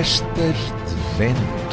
Arestas de Vento.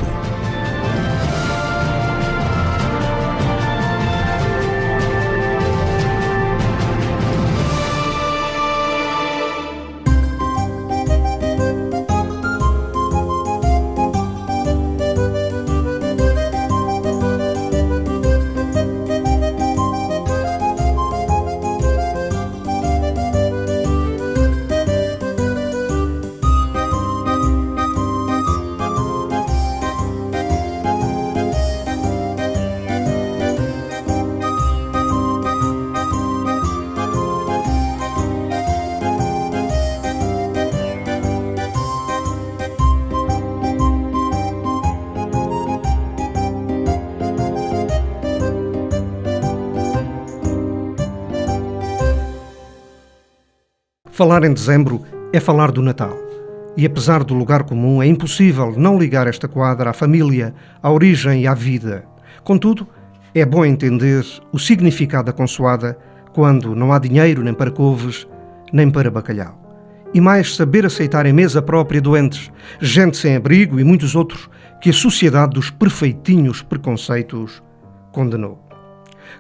Falar em dezembro é falar do Natal. E apesar do lugar comum, é impossível não ligar esta quadra à família, à origem e à vida. Contudo, é bom entender o significado da consoada quando não há dinheiro nem para couves, nem para bacalhau. E mais saber aceitar em mesa própria doentes, gente sem abrigo e muitos outros que a sociedade dos perfeitinhos preconceitos condenou.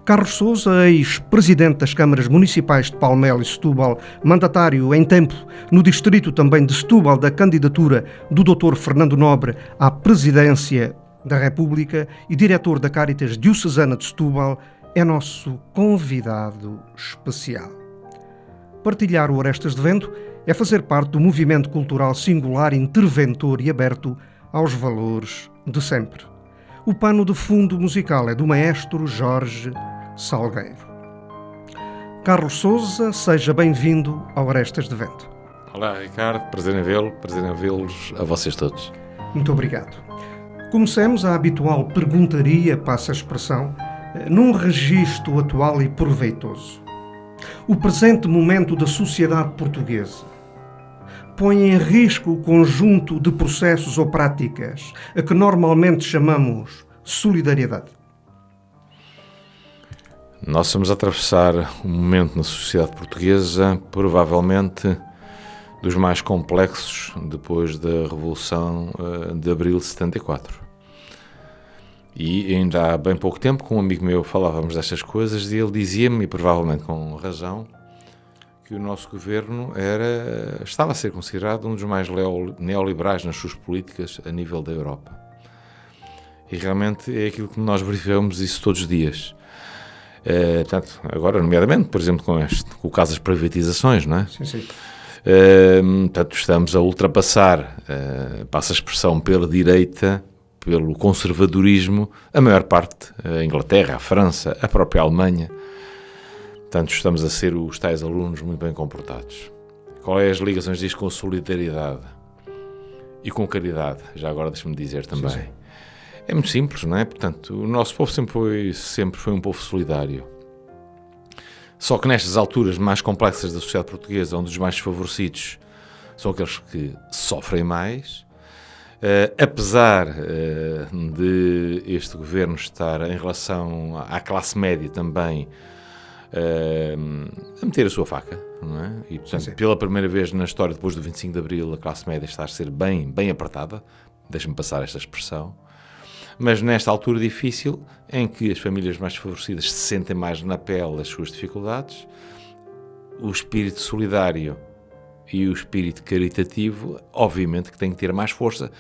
Carlos Sousa, ex-presidente das câmaras municipais de Palmela e Setúbal, mandatário em tempo no distrito também de Setúbal da candidatura do Dr. Fernando Nobre à presidência da República e diretor da Cáritas Diocesana de Setúbal, é nosso convidado especial. Partilhar o Arestas de Vento é fazer parte do movimento cultural singular, interventor e aberto aos valores de sempre. O pano de fundo musical é do maestro Jorge Salgueiro. Carlos Sousa, seja bem-vindo ao Arestas de Vento. Olá, Ricardo, prazer em vê-los a vocês todos. Muito obrigado. Comecemos a habitual perguntaria, passa a expressão, num registro atual e proveitoso. O presente momento da sociedade portuguesa põe em risco o conjunto de processos ou práticas a que normalmente chamamos solidariedade. Nós estamos a atravessar um momento na sociedade portuguesa, provavelmente dos mais complexos depois da Revolução de Abril de 74. E ainda há bem pouco tempo, com um amigo meu, falávamos destas coisas e ele dizia-me, e provavelmente com razão, que o nosso governo estava a ser considerado um dos mais neoliberais nas suas políticas a nível da Europa. E realmente é aquilo que nós verificamos isso todos os dias. Portanto, agora, nomeadamente, por exemplo, com o caso das privatizações, não é? Sim, sim. Portanto, estamos a ultrapassar, passa a expressão, pela direita, pelo conservadorismo, a maior parte, a Inglaterra, a França, a própria Alemanha. Portanto, estamos a ser os tais alunos muito bem comportados. Qual é as ligações disto com solidariedade e com caridade? Já agora deixa-me dizer também. Sim. É muito simples, não é? Portanto, o nosso povo sempre foi um povo solidário. Só que nestas alturas mais complexas da sociedade portuguesa, onde os mais desfavorecidos são aqueles que sofrem mais, apesar de este governo estar em relação à classe média também a meter a sua faca, não é? E, portanto, sim. Pela primeira vez na história, depois do 25 de Abril, a classe média está a ser bem apertada, deixa-me passar esta expressão, mas nesta altura difícil, em que as famílias mais desfavorecidas se sentem mais na pele as suas dificuldades, o espírito solidário e o espírito caritativo, obviamente que têm que ter mais força,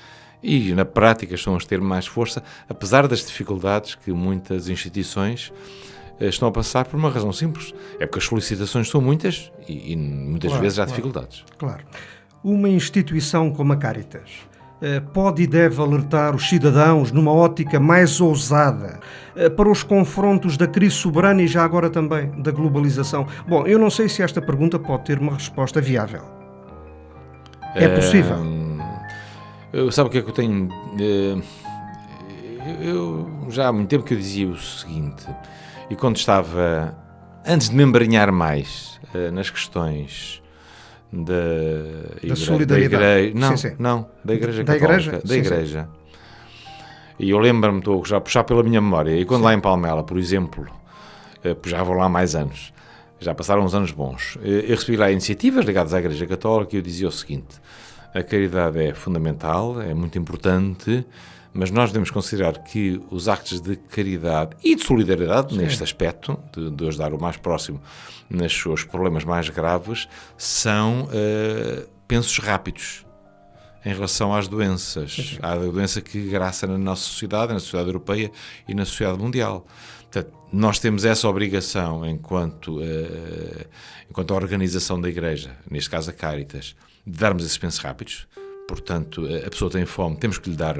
e na prática estão a ter mais força, apesar das dificuldades que muitas instituições estão a passar por uma razão simples. É porque as solicitações são muitas e muitas vezes há dificuldades. Claro. Uma instituição como a Cáritas pode e deve alertar os cidadãos numa ótica mais ousada para os confrontos da crise soberana e já agora também da globalização. Bom, eu não sei se esta pergunta pode ter uma resposta viável. É possível? Sabe o que é que eu tenho? Eu já há muito tempo que eu dizia o seguinte... E quando estava, antes de me embranhar mais nas questões da solidariedade, da Igreja Católica, da Igreja. E eu lembro-me, estou já a puxar pela minha memória, e quando lá em Palmela, por exemplo, já vou lá há mais anos, já passaram uns anos bons, eu recebi lá iniciativas ligadas à Igreja Católica e eu dizia o seguinte: A caridade é fundamental, é muito importante, mas nós devemos considerar que os actos de caridade e de solidariedade, neste aspecto, de ajudar o mais próximo nos seus problemas mais graves, são pensos rápidos em relação às doenças. Há a doença que graça na nossa sociedade europeia e na sociedade mundial. Portanto, nós temos essa obrigação enquanto a organização da Igreja, neste caso a Caritas, de darmos esses pensos rápidos. Portanto, a pessoa tem fome, temos que lhe dar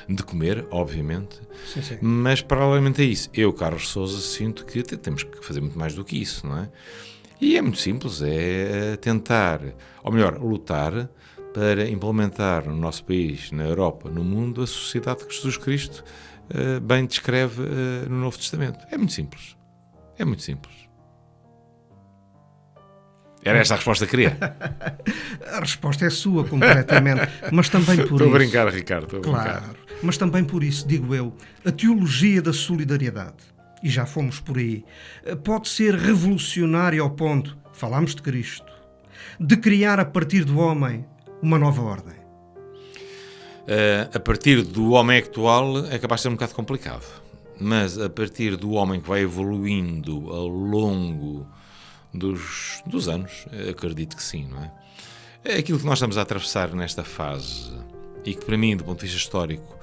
de comer, obviamente. Sim. Mas, paralelamente a isso, eu, Carlos Sousa, sinto que temos que fazer muito mais do que isso, não é? E é muito simples, é tentar, ou melhor, lutar para implementar no nosso país, na Europa, no mundo, a sociedade que Jesus Cristo bem descreve no Novo Testamento. É muito simples. É muito simples. Era esta a resposta que queria? A resposta é sua, completamente. Mas também por isso... Estou a brincar, Ricardo. Claro. Mas também por isso, digo eu, a teologia da solidariedade, e já fomos por aí, pode ser revolucionária ao ponto, falámos de Cristo, de criar a partir do homem uma nova ordem. A partir do homem actual é capaz de ser um bocado complicado. Mas a partir do homem que vai evoluindo ao longo dos anos, acredito que sim, não é? É aquilo que nós estamos a atravessar nesta fase e que para mim, do ponto de vista histórico,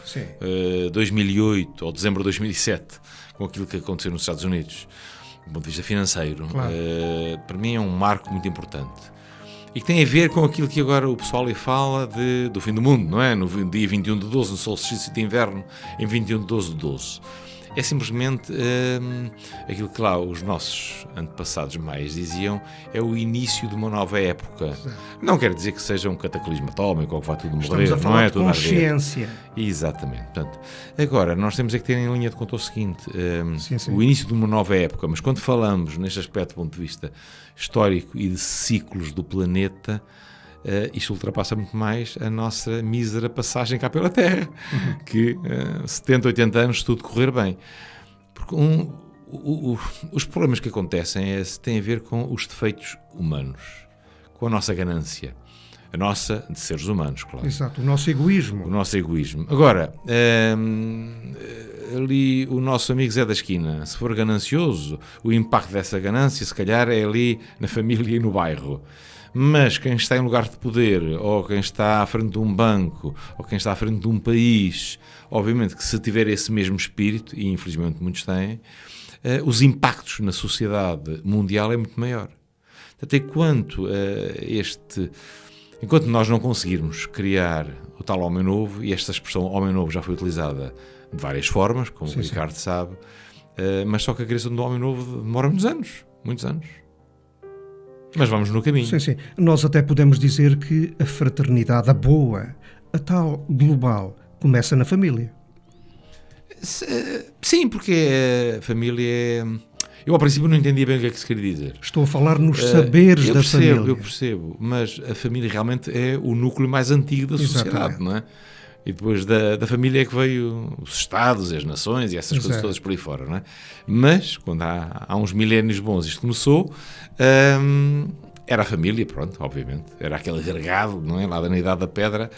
2008 ou dezembro de 2007, com aquilo que aconteceu nos Estados Unidos, do ponto de vista financeiro, claro, para mim é um marco muito importante. E que tem a ver com aquilo que agora o pessoal lhe fala do fim do mundo, não é? No dia 21 de 12, no solstício de inverno, em 21 de 12 de 12. É simplesmente aquilo que lá os nossos antepassados mais diziam, é o início de uma nova época. Não quer dizer que seja um cataclismo atómico ou que vá tudo morrer. Estamos a falar não é de consciência. Exatamente. Portanto, agora, nós temos é que ter em linha de conta o seguinte, sim. o início de uma nova época, mas quando falamos neste aspecto do ponto de vista histórico e de ciclos do planeta, isto ultrapassa muito mais a nossa mísera passagem cá pela Terra, que 70, 80 anos, se tudo correr bem. Porque os problemas que acontecem têm a ver com os defeitos humanos, com a nossa ganância, a nossa de seres humanos, claro. Exato, o nosso egoísmo. O nosso egoísmo. Agora, ali o nosso amigo Zé da Esquina, se for ganancioso, o impacto dessa ganância, se calhar, é ali na família e no bairro. Mas quem está em lugar de poder, ou quem está à frente de um banco, ou quem está à frente de um país, obviamente que se tiver esse mesmo espírito, e infelizmente muitos têm, os impactos na sociedade mundial é muito maior. Até enquanto nós não conseguirmos criar o tal homem novo, e esta expressão homem novo já foi utilizada de várias formas, como o Ricardo sabe, mas só que a criação do homem novo demora muitos anos. Mas vamos no caminho. Sim. Nós até podemos dizer que a fraternidade, a boa, a tal global, começa na família. Sim, porque a família é... Eu ao princípio não entendia bem o que é que se queria dizer. Estou a falar nos saberes da família. Eu percebo, mas a família realmente é o núcleo mais antigo da sociedade, não é? E depois da família é que veio os Estados, as nações e essas coisas todas por aí fora, não é? Mas, quando há uns milénios bons isto começou, era a família, pronto, obviamente. Era aquele agregado, não é? Lá da Idade da Pedra,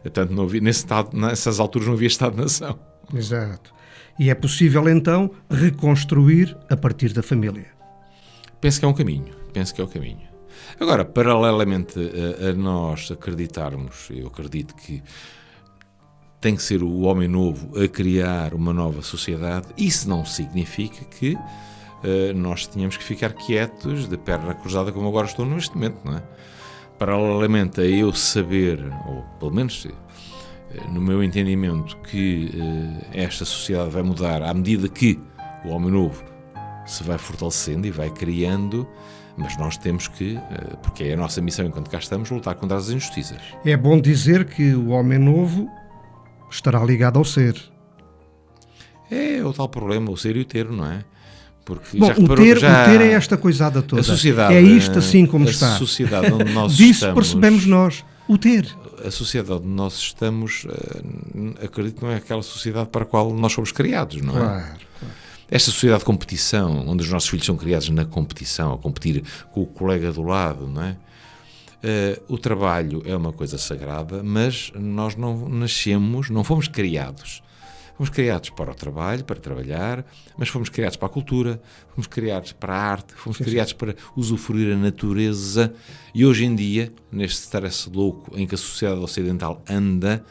portanto, não havia, nessas alturas não havia Estado-nação. Exato. E é possível, então, reconstruir a partir da família. Penso que é um caminho. Agora, paralelamente a nós acreditarmos, eu acredito que tem que ser o homem novo a criar uma nova sociedade, isso não significa que nós tínhamos que ficar quietos, de perna cruzada, como agora estou neste momento, não é? Paralelamente a eu saber, ou pelo menos no meu entendimento, que esta sociedade vai mudar à medida que o homem novo se vai fortalecendo e vai criando, mas nós temos que, porque é a nossa missão enquanto cá estamos, lutar contra as injustiças. É bom dizer que o homem novo estará ligado ao ser. É o tal problema, o ser e o ter, não é? Porque bom, já reparou o ter é esta coisada toda. A sociedade, é isto assim como está. A sociedade onde nós Disso estamos... percebemos nós, o ter. A sociedade onde nós estamos, acredito que não é aquela sociedade para a qual nós fomos criados, não é? Claro. Esta sociedade de competição, onde os nossos filhos são criados na competição, a competir com o colega do lado, não é? O trabalho é uma coisa sagrada, mas nós não nascemos, não fomos criados. Fomos criados para o trabalho, para trabalhar, mas fomos criados para a cultura, fomos criados para a arte, fomos criados para usufruir a natureza. E hoje em dia, neste stress louco em que a sociedade ocidental anda,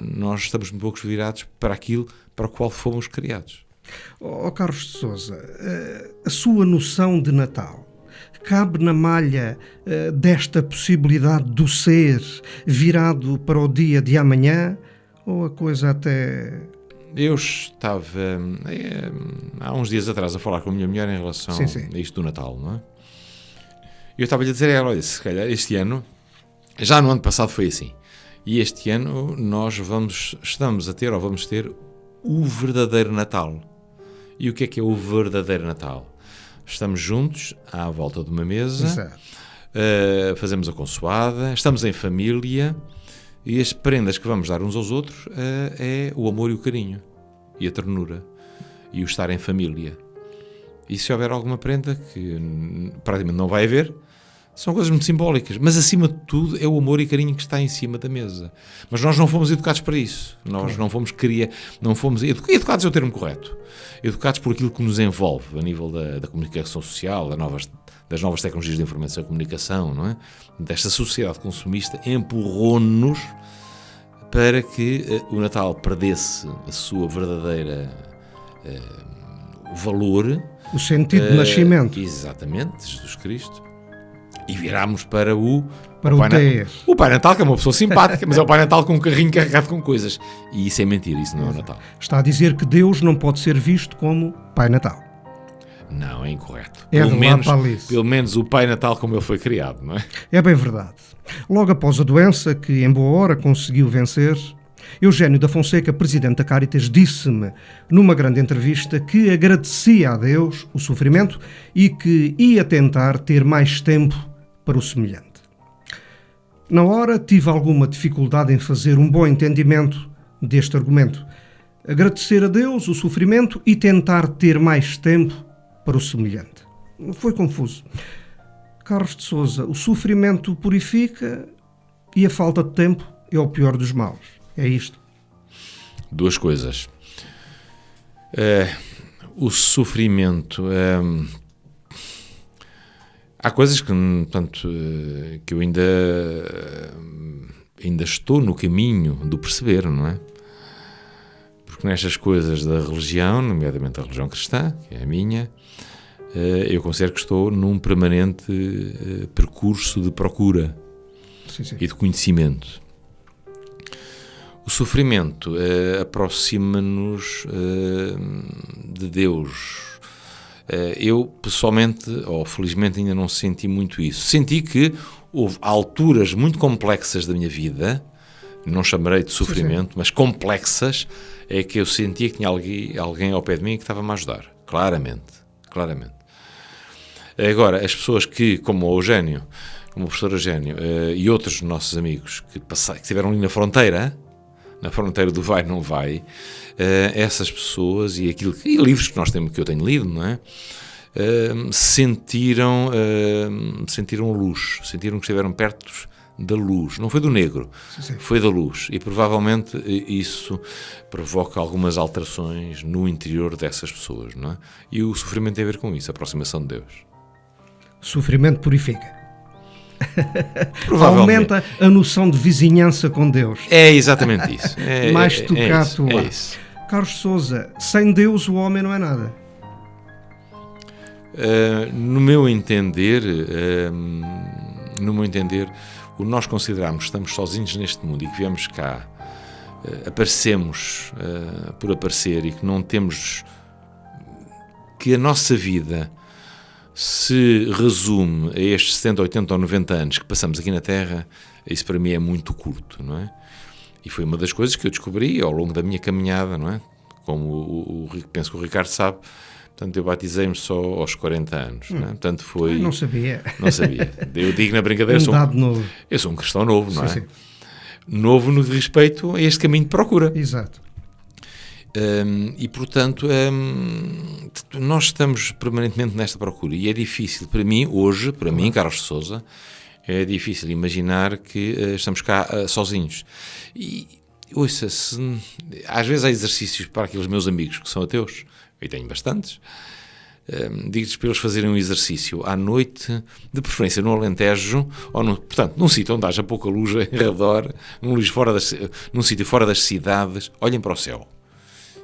nós estamos um pouco virados para aquilo para o qual fomos criados. Carlos de Sousa, a sua noção de Natal cabe na malha desta possibilidade do ser virado para o dia de amanhã, ou a coisa até... Eu estava há uns dias atrás a falar com a minha mulher em relação a isto do Natal, não é? Eu estava-lhe a dizer a ela, olha, se calhar este ano, já no ano passado foi assim, e este ano nós vamos ter o verdadeiro Natal. E o que é o verdadeiro Natal? Estamos juntos à volta de uma mesa, fazemos a consoada, estamos em família, e as prendas que vamos dar uns aos outros é o amor e o carinho, e a ternura, e o estar em família. E se houver alguma prenda, que praticamente não vai haver, são coisas muito simbólicas, mas acima de tudo é o amor e carinho que está em cima da mesa. Mas nós não fomos educados para isso. Nós não fomos educados é o termo correto. Educados por aquilo que nos envolve a nível da comunicação social, das novas tecnologias de informação e comunicação, não é? Desta sociedade consumista empurrou-nos para que o Natal perdesse a sua verdadeira valor. O sentido de nascimento. Exatamente, Jesus Cristo. E virámos para o Pai Natal, que é uma pessoa simpática, mas é o Pai Natal com um carrinho carregado com coisas. E isso é mentira, isso não é o Natal. Está a dizer que Deus não pode ser visto como Pai Natal. Não, é incorreto. Pelo menos o Pai Natal como ele foi criado, não é? É bem verdade. Logo após a doença, que em boa hora conseguiu vencer, Eugénio da Fonseca, presidente da Caritas, disse-me numa grande entrevista que agradecia a Deus o sofrimento e que ia tentar ter mais tempo para o semelhante. Na hora tive alguma dificuldade em fazer um bom entendimento deste argumento. Agradecer a Deus o sofrimento e tentar ter mais tempo para o semelhante. Foi confuso. Carlos de Sousa, o sofrimento purifica e a falta de tempo é o pior dos males. É isto. Duas coisas. O sofrimento... há coisas que, portanto, que eu ainda estou no caminho de perceber, não é? Porque nestas coisas da religião, nomeadamente a religião cristã, que é a minha, eu considero que estou num permanente percurso de procura e de conhecimento. O sofrimento aproxima-nos de Deus. Eu, pessoalmente, ou felizmente, ainda não senti muito isso. Senti que houve alturas muito complexas da minha vida, não chamarei de sofrimento, mas complexas, é que eu sentia que tinha alguém ao pé de mim que estava-me a ajudar. Claramente. Agora, as pessoas que, como o Eugénio, como o professor Eugénio, e outros nossos amigos que estiveram ali na fronteira do vai, não vai, essas pessoas e livros que eu tenho lido, não é? Sentiram luz, sentiram que estiveram perto da luz, não foi do negro, foi da luz, e provavelmente isso provoca algumas alterações no interior dessas pessoas, não é? E o sofrimento tem a ver com isso, a aproximação de Deus. Sofrimento purifica. Aumenta a noção de vizinhança com Deus. É exatamente isso. Mais tocato lá. Carlos de Sousa, sem Deus o homem não é nada. No meu entender, o nós considerarmos que estamos sozinhos neste mundo e que viemos cá, aparecemos por aparecer e que não temos, que a nossa vida se resume a estes 70, 80 ou 90 anos que passamos aqui na Terra, isso para mim é muito curto, não é? E foi uma das coisas que eu descobri ao longo da minha caminhada, não é? Como penso que o Ricardo sabe, portanto eu batizei-me só aos 40 anos, não é? Portanto foi... Não sabia. Eu digo na brincadeira, eu sou um cristão novo, não é? Sim. Novo no respeito a este caminho de procura. Exato. E portanto nós estamos permanentemente nesta procura e é difícil para mim hoje, Carlos de Sousa, É difícil imaginar que estamos cá sozinhos. E, ouça, às vezes há exercícios para aqueles meus amigos que são ateus, eu tenho bastantes, digo-lhes para eles fazerem um exercício à noite, de preferência no Alentejo, ou portanto, num sítio onde haja pouca luz em redor, num sítio fora das cidades, olhem para o céu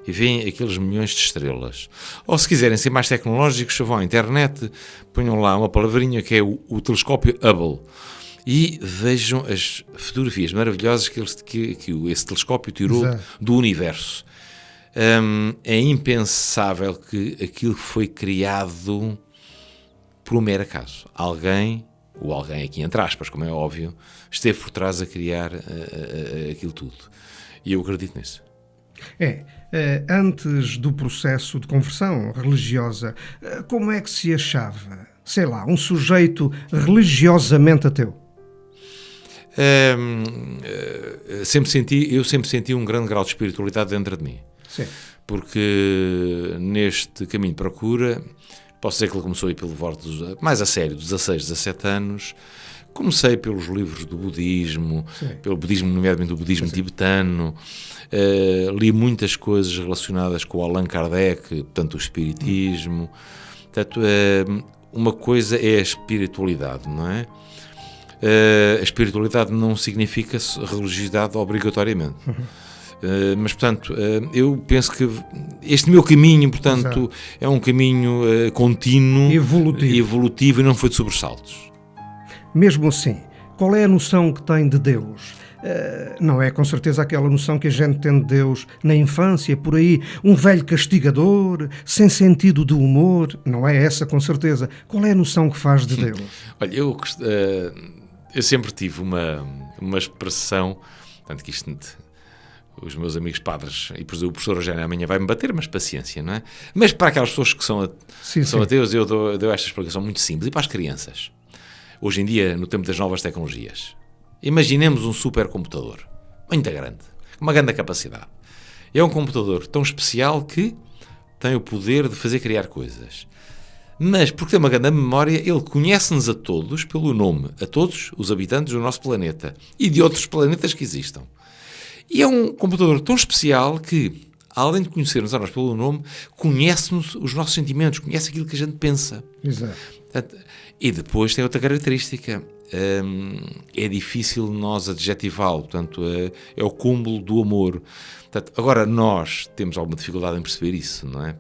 e veem aqueles milhões de estrelas. Ou se quiserem ser mais tecnológicos, vão à internet, ponham lá uma palavrinha que é o telescópio Hubble e vejam as fotografias maravilhosas que esse telescópio tirou do universo. É impensável que aquilo foi criado por um mero acaso. Alguém aqui entre aspas, como é óbvio, esteve por trás a criar aquilo tudo. E eu acredito nisso. Antes do processo de conversão religiosa, como é que se achava, sei lá, um sujeito religiosamente ateu? Eu sempre senti um grande grau de espiritualidade dentro de mim. Sim. Porque neste caminho de procura, posso dizer que ele começou a ir pelo voto mais a sério, dos 16, 17 anos. Comecei pelos livros do budismo, pelo budismo, nomeadamente o budismo tibetano. Li muitas coisas relacionadas com o Allan Kardec, portanto o espiritismo. Portanto, uma coisa é a espiritualidade, não é? A espiritualidade não significa religiosidade obrigatoriamente. Mas, portanto, eu penso que este meu caminho, portanto, é um caminho contínuo, evolutivo e não foi de sobressaltos. Mesmo assim, qual é a noção que tem de Deus? Não é com certeza aquela noção que a gente tem de Deus na infância, por aí, um velho castigador, sem sentido de humor. Não é essa, com certeza. Qual é a noção que faz de Deus? Olha, eu sempre tive uma expressão, portanto, que isto, os meus amigos padres, e o professor Eugênio amanhã vai-me bater, mas paciência, não é? Mas para aquelas pessoas que são ateus, eu dou esta explicação muito simples. E para as crianças, hoje em dia, no tempo das novas tecnologias, imaginemos um supercomputador, muito grande, com uma grande capacidade. É um computador tão especial que tem o poder de fazer criar coisas. Mas, porque tem uma grande memória, ele conhece-nos a todos pelo nome, a todos os habitantes do nosso planeta e de outros planetas que existam. E é um computador tão especial que, além de conhecer-nos a nós pelo nome, conhece-nos os nossos sentimentos, conhece aquilo que a gente pensa. Exato. E depois tem outra característica. É difícil nós adjetivá-lo, portanto, é o cúmulo do amor. Portanto, agora, nós temos alguma dificuldade em perceber isso, não é?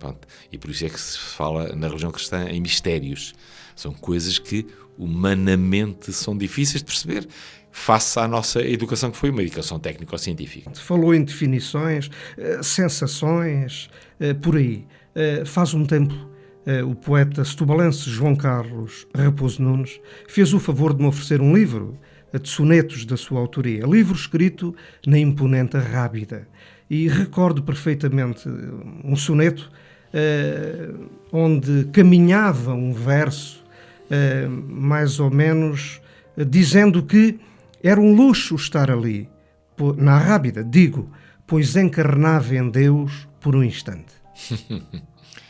E por isso é que se fala na religião cristã em mistérios. São coisas que humanamente são difíceis de perceber face à nossa educação, que foi uma educação técnico-científica. Falou em definições, sensações, por aí. Faz um tempo, o poeta setubalense João Carlos Raposo Nunes fez o favor de me oferecer um livro de sonetos da sua autoria, livro escrito na imponente Rábida. E recordo perfeitamente um soneto onde caminhava um verso, mais ou menos, dizendo que era um luxo estar ali, na Rábida, digo, pois encarnava em Deus por um instante.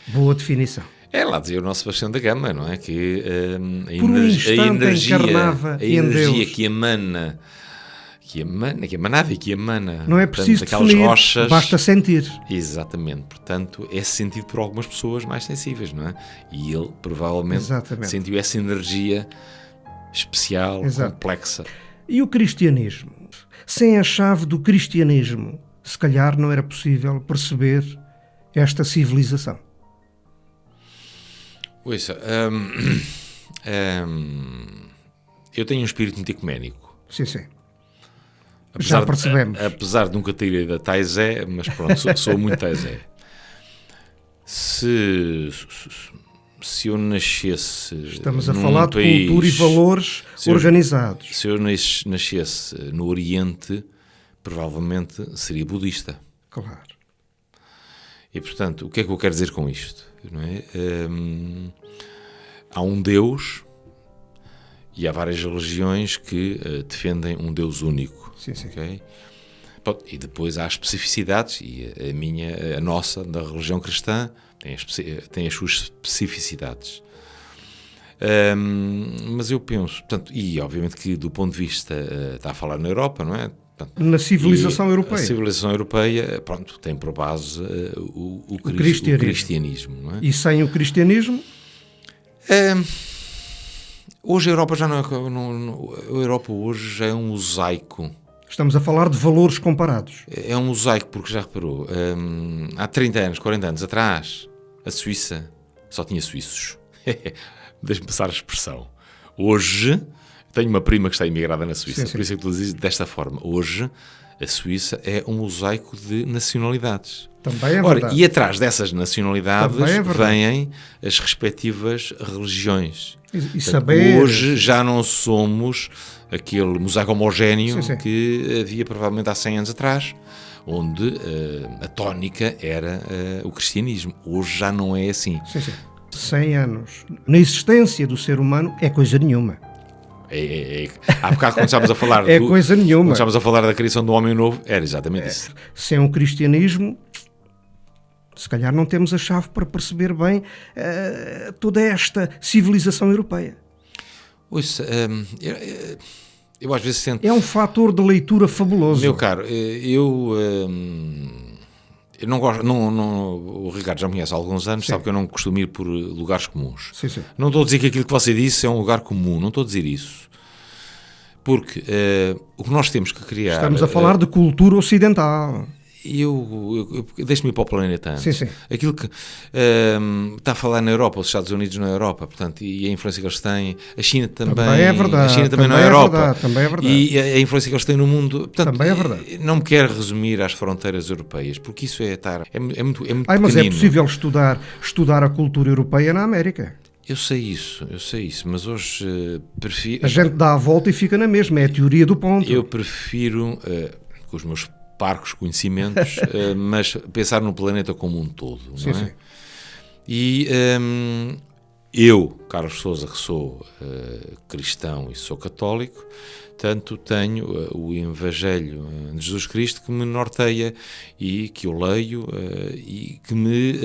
Boa definição. É lá dizer o nosso Sebastião da Gama, não é? Que por um instante encarnava em Deus. que emanava e que emana. Não é preciso definir, rochas, basta sentir. Exatamente. Portanto, é sentido por algumas pessoas mais sensíveis, não é? E ele provavelmente sentiu essa energia especial, complexa. E o cristianismo? Sem a chave do cristianismo, se calhar não era possível perceber esta civilização. Ouça, eu tenho um espírito muito ecuménico. Sim. Já percebemos. Apesar de nunca ter ido a Taizé, mas pronto, sou muito Taizé. Se eu nascesse... Estamos a falar de cultura e valores organizados. Se eu nascesse no Oriente, provavelmente seria budista. Claro. E, portanto, o que é que eu quero dizer com isto? Não é? Há um Deus e há várias religiões que defendem um Deus único. Sim. Okay? E depois há especificidades, e a nossa, da religião cristã, tem as suas especificidades. Mas eu penso, portanto, e obviamente que do ponto de vista, está a falar na Europa, não é? Portanto, na civilização europeia. A civilização europeia, pronto, tem por base o cristianismo, não é? E sem o cristianismo? Hoje a Europa já não é... a Europa hoje já é um mosaico. Estamos a falar de valores comparados. É um mosaico, porque já reparou, há 30 anos, 40 anos atrás, a Suíça só tinha suíços. Deixa-me passar a expressão. Hoje, tenho uma prima que está imigrada na Suíça, por isso é que tu dizes desta forma. Hoje, a Suíça é um mosaico de nacionalidades. Também é verdade. E atrás dessas nacionalidades vêm as respectivas religiões. E saber... Hoje já não somos aquele mosaico homogéneo que havia provavelmente há 100 anos atrás, onde a tónica era o cristianismo. Hoje já não é assim. 100 anos na existência do ser humano é coisa nenhuma. Há bocado quando estávamos a falar coisa nenhuma. Quando estávamos a falar da criação do homem novo, era exatamente isso. Sem um cristianismo, se calhar não temos a chave para perceber bem toda esta civilização europeia. Ouça, eu às vezes sinto... É um fator de leitura fabuloso. Meu caro, eu não gosto... o Ricardo já me conhece há alguns anos, sabe que eu não costumo ir por lugares comuns. Não estou a dizer que aquilo que você disse é um lugar comum, não estou a dizer isso. Porque o que nós temos que criar... Estamos a falar de cultura ocidental. Deixe-me ir para o planeta antes. Aquilo que está a falar na Europa, os Estados Unidos na Europa, portanto, e a influência que eles têm, a China também é verdade, a China também na Europa, também é verdade. E a influência que eles têm no mundo, portanto, também é verdade. Não me quero resumir às fronteiras europeias, porque isso é muito mas é possível estudar a cultura europeia na América. Eu sei isso, mas hoje prefiro... A gente dá a volta e fica na mesma, é a teoria do ponto. Eu prefiro, com os meus parcos conhecimentos, mas pensar no planeta como um todo, não é? E eu, Carlos Sousa, que sou cristão e sou católico, tanto tenho o Evangelho de Jesus Cristo que me norteia e que eu leio e que me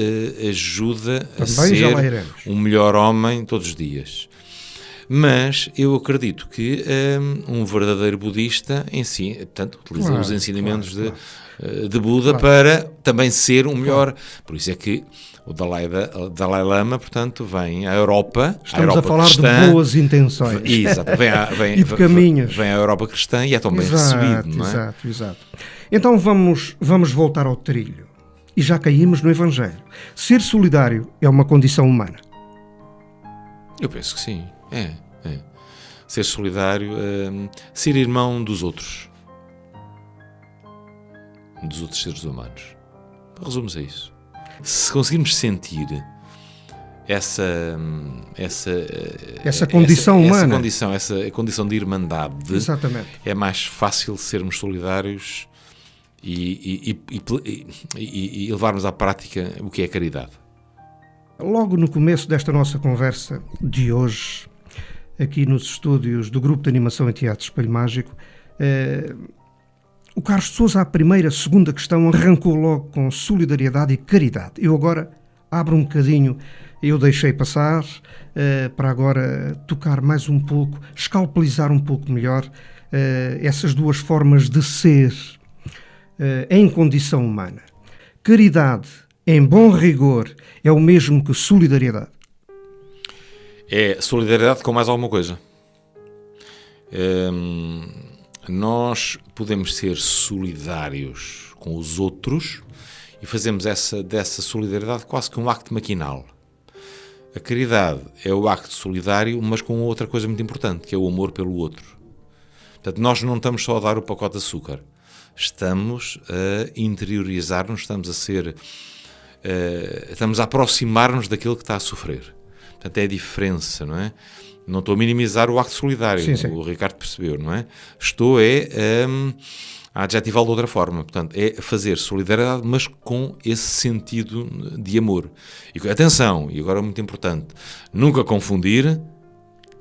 ajuda a ser um melhor homem todos os dias. Mas eu acredito que um verdadeiro budista portanto, utiliza os ensinamentos de Buda para também ser um melhor. Por isso é que o Dalai Lama, portanto, vem à Europa. Estamos à Europa a falar cristã, de boas intenções. Exato, e de caminhos. Vem à Europa cristã e é tão bem recebido, não é? Exato. Então vamos voltar ao trilho. E já caímos no Evangelho. Ser solidário é uma condição humana? Eu penso que sim. É. Ser solidário, ser irmão dos outros seres humanos. Resume-se a isso. Se conseguirmos sentir essa condição humana, essa condição de irmandade, exatamente, é mais fácil sermos solidários e levarmos à prática o que é caridade. Logo no começo desta nossa conversa de hoje, aqui nos estúdios do Grupo de Animação e Teatro Espelho Mágico, o Carlos de Sousa, a segunda questão, arrancou logo com solidariedade e caridade. Eu agora abro um bocadinho, eu deixei passar, para agora tocar mais um pouco, escalpelizar um pouco melhor essas duas formas de ser em condição humana. Caridade, em bom rigor, é o mesmo que solidariedade? É solidariedade com mais alguma coisa. Nós podemos ser solidários com os outros e fazemos dessa solidariedade quase que um acto maquinal. A caridade é o acto solidário, mas com outra coisa muito importante, que é o amor pelo outro. Portanto, nós não estamos só a dar o pacote de açúcar. Estamos a interiorizar-nos, estamos a aproximar-nos daquele que está a sofrer. Portanto, é a diferença, não é? Não estou a minimizar o acto solidário, o Ricardo percebeu, não é? Estou a adjetivá-lo de outra forma. Portanto, é fazer solidariedade, mas com esse sentido de amor. E atenção, e agora é muito importante, nunca confundir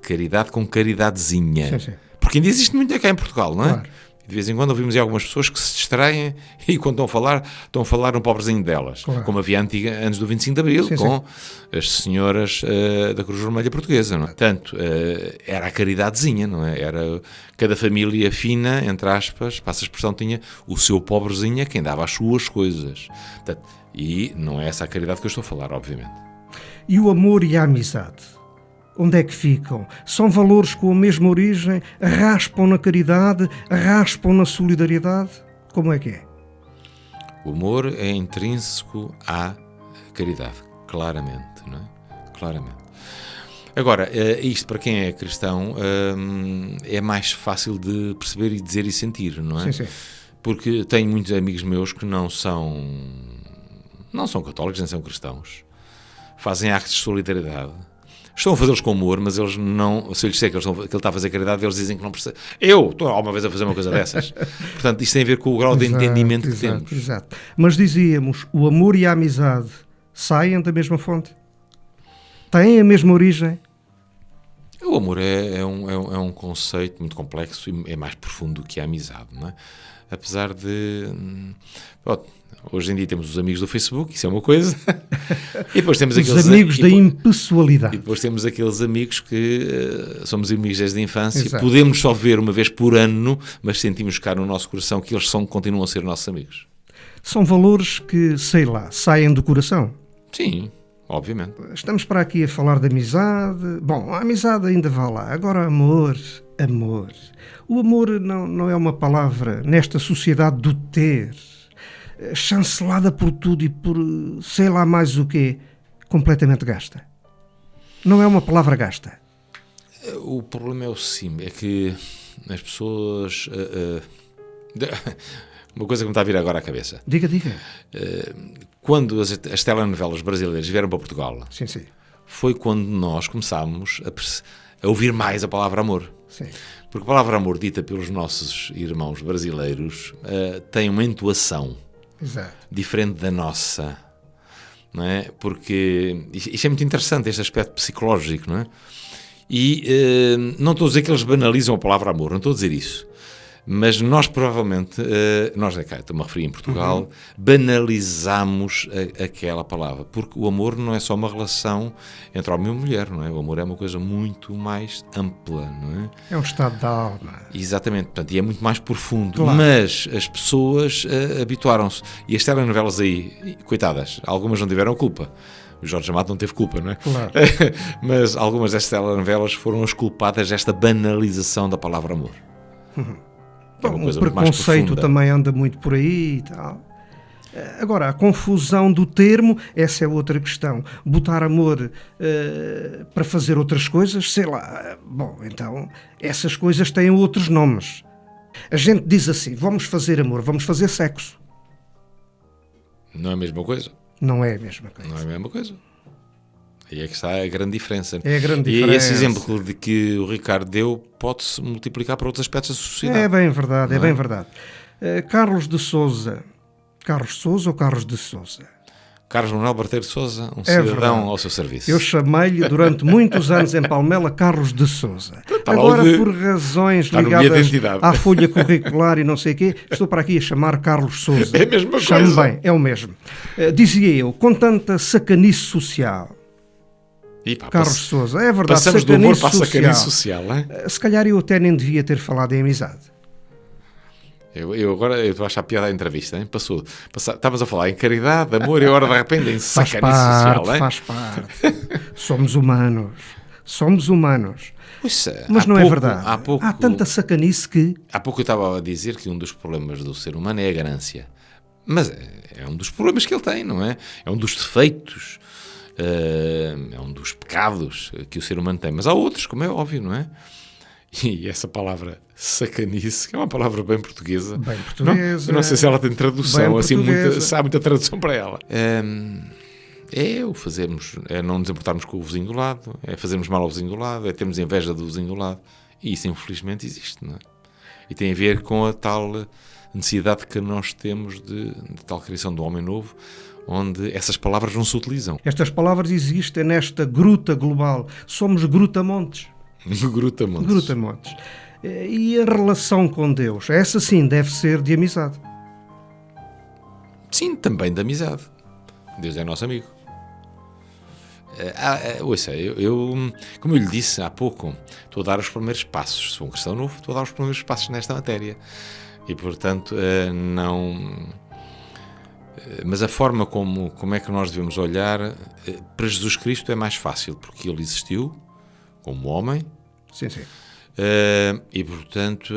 caridade com caridadezinha. Porque ainda existe muito cá em Portugal, não é? Claro. De vez em quando ouvimos aí algumas pessoas que se distraem e quando estão a falar no pobrezinho delas. Claro. Como havia antes do 25 de Abril, Sim, com as senhoras da Cruz Vermelha Portuguesa. Não é? Portanto, era a caridadezinha, não é? Era cada família fina, entre aspas, passa a expressão, tinha o seu pobrezinho a quem dava as suas coisas. Portanto, e não é essa a caridade que eu estou a falar, obviamente. E o amor e a amizade? Onde é que ficam? São valores com a mesma origem? Raspam na caridade? Raspam na solidariedade? Como é que é? O amor é intrínseco à caridade, claramente, não é? Claramente. Agora, isto para quem é cristão é mais fácil de perceber e dizer e sentir, não é? Sim. Porque tenho muitos amigos meus que não são católicos, nem são cristãos. Fazem actos de solidariedade. Estão a fazê-los com amor, mas eles não... Se eu lhes disser que ele está a fazer caridade, eles dizem que não precisa. Eu estou alguma vez a fazer uma coisa dessas. Portanto, isto tem a ver com o grau de entendimento que temos. Exato. Mas dizíamos, o amor e a amizade saem da mesma fonte? Têm a mesma origem? O amor é um conceito muito complexo e é mais profundo do que a amizade, não é? Apesar de... hoje em dia temos os amigos do Facebook, isso é uma coisa. E depois temos os amigos da impessoalidade. E depois temos aqueles amigos que somos amigos desde a infância. Exato. Podemos só ver uma vez por ano, mas sentimos cá no nosso coração que eles continuam a ser nossos amigos. São valores que, sei lá, saem do coração. Sim, obviamente. Estamos para aqui a falar de amizade. Bom, a amizade ainda vai lá. Agora, amor. O amor não é uma palavra nesta sociedade do ter, chancelada por tudo e por sei lá mais o quê, completamente gasta. Não é uma palavra gasta. O problema é o sim, é que as pessoas... uma coisa que me está a vir agora à cabeça. Diga. Quando as telenovelas brasileiras vieram para Portugal, Sim. foi quando nós começámos a ouvir mais a palavra amor. Sim. Porque a palavra amor, dita pelos nossos irmãos brasileiros, tem uma entoação Exato. diferente da nossa, não é? Porque isto é muito interessante, este aspecto psicológico, não é? E não estou a dizer que eles banalizam a palavra amor, não estou a dizer isso. Mas nós provavelmente, estou-me a referir em Portugal, banalizamos aquela palavra, porque o amor não é só uma relação entre homem e mulher, não é? O amor é uma coisa muito mais ampla, não é? É um estado da alma. Exatamente, portanto, e é muito mais profundo. Claro. Mas as pessoas habituaram-se. E as telenovelas aí, coitadas, algumas não tiveram culpa. O Jorge Amado não teve culpa, não é? Claro. Mas algumas destas telenovelas foram as culpadas desta banalização da palavra amor. Bom, o preconceito também anda muito por aí e tal. Agora, a confusão do termo, essa é outra questão. Botar amor para fazer outras coisas, sei lá. Bom, então, essas coisas têm outros nomes. A gente diz assim, vamos fazer amor, vamos fazer sexo. Não é a mesma coisa? Não é a mesma coisa. Não é a mesma coisa. Aí é que está a grande diferença. É a grande diferença. E esse exemplo de que o Ricardo deu pode-se multiplicar para outros aspectos da sociedade. É bem verdade, bem verdade. Carlos de Sousa. Carlos Sousa ou Carlos de Sousa? Carlos Manuel Barteiro de Sousa, um cidadão verdade. ao seu serviço. Eu chamei-lhe durante muitos anos em Palmela Carlos de Sousa. Está agora, por razões ligadas à folha curricular e não sei o quê, estou para aqui a chamar Carlos Sousa. É a mesma Chame coisa. bem, é o mesmo. Dizia eu, com tanta sacanice social... Carlos Sousa, é verdade, passamos do humor para a sacanice social, é? Se calhar eu até nem devia ter falado em amizade. Eu agora estou a achar piada a entrevista, hein? Estávamos a falar em caridade, amor, e agora de repente em sacanice social, hein? Faz parte. Somos humanos. Puxa, mas não é verdade. Há tanta sacanice que... Há pouco eu estava a dizer que um dos problemas do ser humano é a ganância. Mas é um dos problemas que ele tem, não é? É um dos defeitos. É um dos pecados que o ser humano tem, mas há outros, como é óbvio, não é? E essa palavra sacanice, que é uma palavra bem portuguesa, eu não sei se ela tem tradução, assim, se há muita tradução para ela. É não nos importarmos com o vizinho do lado, é fazermos mal ao vizinho do lado, é termos inveja do vizinho do lado, e isso infelizmente existe, não é? E tem a ver com a tal necessidade que nós temos de tal criação do homem novo, onde essas palavras não se utilizam. Estas palavras existem nesta gruta global. Somos grutamontes. Grutamontes. Grutamontes. E a relação com Deus? Essa sim deve ser de amizade. Sim, também de amizade. Deus é nosso amigo. Ouça, como eu lhe disse há pouco, estou a dar os primeiros passos. Sou um cristão novo, estou a dar os primeiros passos nesta matéria. E, portanto, não... Mas a forma como é que nós devemos olhar para Jesus Cristo é mais fácil, porque ele existiu como homem. Sim, sim. E, portanto,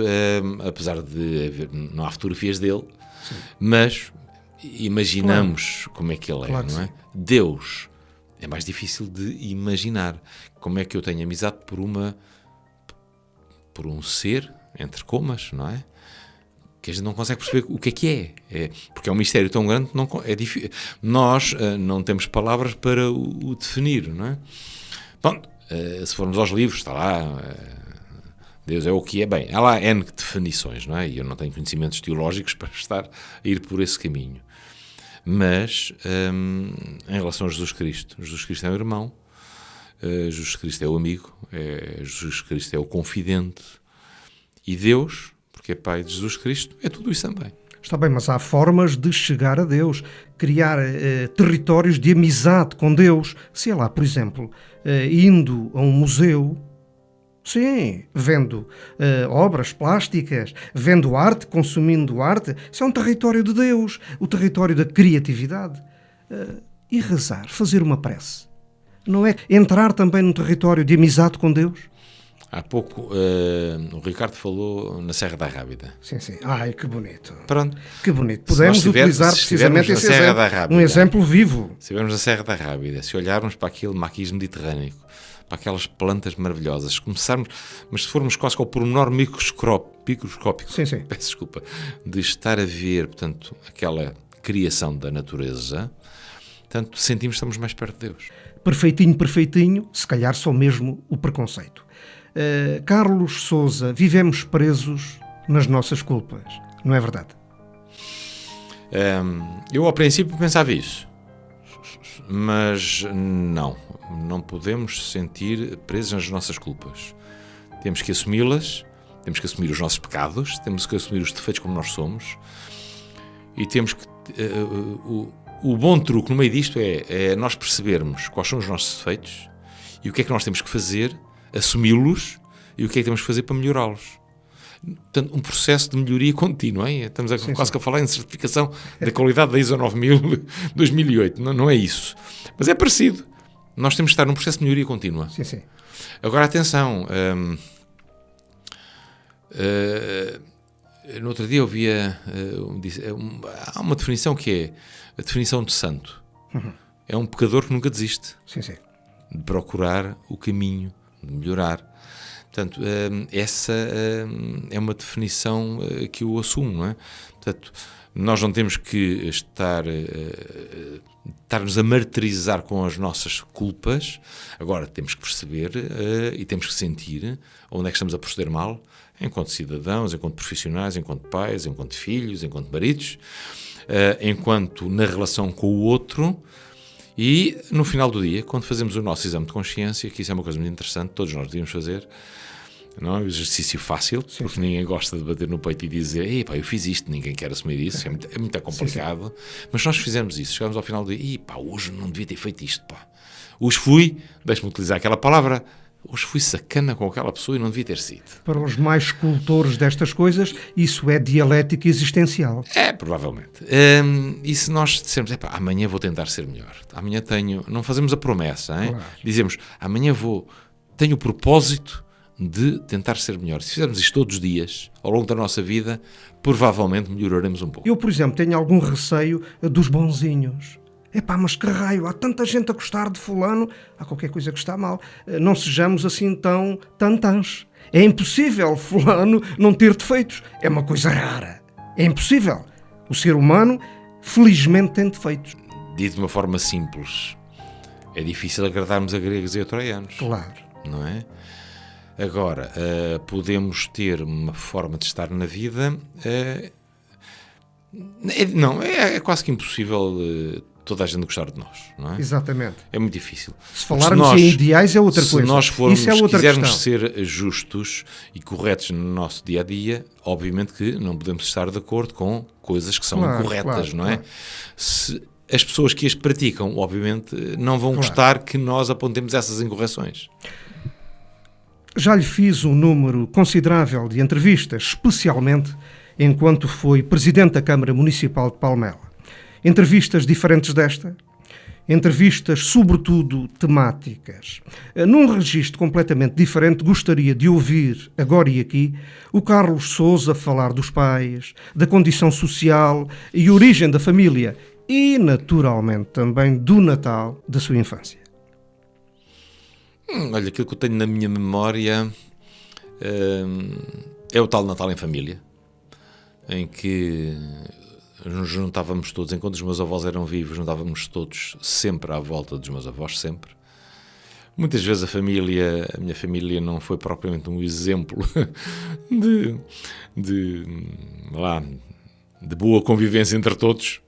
apesar de haver, não há fotografias dele, Sim. mas imaginamos como é que ele Claro é, que não é? sim. Deus é mais difícil de imaginar. Como é que eu tenho amizade por um ser, entre comas, não é? Que a gente não consegue perceber o que é. Porque é um mistério tão grande que é difícil. Nós não temos palavras para o definir, não é? Bom, se formos aos livros, está lá... Deus é o que é. Bem, há lá N definições, não é? E eu não tenho conhecimentos teológicos para estar a ir por esse caminho. Mas, em relação a Jesus Cristo é o irmão, Jesus Cristo é o amigo, Jesus Cristo é o confidente, e Deus, porque é Pai de Jesus Cristo, é tudo isso também. Está bem, mas há formas de chegar a Deus, criar territórios de amizade com Deus. Sei lá, por exemplo, indo a um museu, sim, vendo obras plásticas, vendo arte, consumindo arte, isso é um território de Deus, o território da criatividade. E rezar, fazer uma prece, não é entrar também num território de amizade com Deus? Há pouco o Ricardo falou na Serra da Rábida. Sim, sim. Ai, que bonito. Pronto. Que bonito. Podemos utilizar precisamente esse exemplo. Um exemplo vivo. Se estivermos na Serra da Rábida, se olharmos para aquele maquis mediterrâneo, para aquelas plantas maravilhosas, começarmos, mas se formos quase ao pormenor microscópico, Sim, sim. peço desculpa, de estar a ver, portanto, aquela criação da natureza, portanto, sentimos que estamos mais perto de Deus. Perfeitinho, perfeitinho, se calhar só mesmo o preconceito. Carlos Sousa, vivemos presos nas nossas culpas, não é verdade? Eu ao princípio pensava isso, mas não podemos sentir presos nas nossas culpas. Temos que assumi-las, temos que assumir os nossos pecados, temos que assumir os defeitos como nós somos, e temos que... O bom truque no meio disto é nós percebermos quais são os nossos defeitos e o que é que nós temos que fazer, assumi-los, e o que é que temos que fazer para melhorá-los. Portanto, um processo de melhoria contínua, hein? Estamos quase a falar em certificação da qualidade da ISO 9000 2008, não é isso. Mas é parecido. Nós temos que estar num processo de melhoria contínua. Sim, sim. Agora, atenção, no outro dia eu via, há uma definição que é a definição de santo. Uhum. É um pecador que nunca desiste Sim, sim. de procurar o caminho, de melhorar. Portanto, essa é uma definição que eu assumo, não é? Portanto, nós não temos que estar-nos a martirizar com as nossas culpas. Agora, temos que perceber e temos que sentir onde é que estamos a proceder mal, enquanto cidadãos, enquanto profissionais, enquanto pais, enquanto filhos, enquanto maridos, enquanto na relação com o outro. E, no final do dia, quando fazemos o nosso exame de consciência, que isso é uma coisa muito interessante, todos nós devíamos fazer, não é um exercício fácil, sim, porque ninguém gosta de bater no peito e dizer "Epá, eu fiz isto", ninguém quer assumir isso, é muito complicado, sim. Mas nós fizemos isso, chegamos ao final do dia, "Epá, hoje não devia ter feito isto, pá. Hoje fui", deixa-me utilizar aquela palavra, "hoje fui sacana com aquela pessoa e não devia ter sido". Para os mais escultores destas coisas, isso é dialética existencial. Provavelmente. E se nós dissermos, amanhã vou tentar ser melhor, amanhã não fazemos a promessa, hein? Claro. Dizemos, amanhã tenho o propósito de tentar ser melhor. Se fizermos isto todos os dias, ao longo da nossa vida, provavelmente melhoraremos um pouco. Eu, por exemplo, tenho algum receio dos bonzinhos. Mas que raio, há tanta gente a gostar de fulano, há qualquer coisa que está mal. Não sejamos assim tão tantãs. É impossível fulano não ter defeitos. É uma coisa rara. É impossível. O ser humano, felizmente, tem defeitos. Dito de uma forma simples, é difícil agradarmos a gregos e a troianos. Claro. Não é? Agora, podemos ter uma forma de estar na vida... É quase que impossível... toda a gente gostar de nós, não é? Exatamente. É muito difícil. Se falarmos em ideais é outra coisa. Se nós formos, Isso é outra quisermos questão. ser justos e corretos no nosso dia-a-dia, obviamente que não podemos estar de acordo com coisas que são incorretas, não é? Claro. Se as pessoas que as praticam, obviamente, não vão gostar que nós apontemos essas incorreções. Já lhe fiz um número considerável de entrevistas, especialmente enquanto foi Presidente da Câmara Municipal de Palmela. Entrevistas diferentes desta, entrevistas sobretudo temáticas. Num registro completamente diferente, gostaria de ouvir, agora e aqui, o Carlos Sousa falar dos pais, da condição social e origem da família e, naturalmente, também do Natal da sua infância. Olha, aquilo que eu tenho na minha memória é o tal Natal em família, em que nos juntávamos todos, enquanto os meus avós eram vivos, juntávamos todos sempre à volta dos meus avós, sempre. Muitas vezes a minha família não foi propriamente um exemplo de boa convivência entre todos.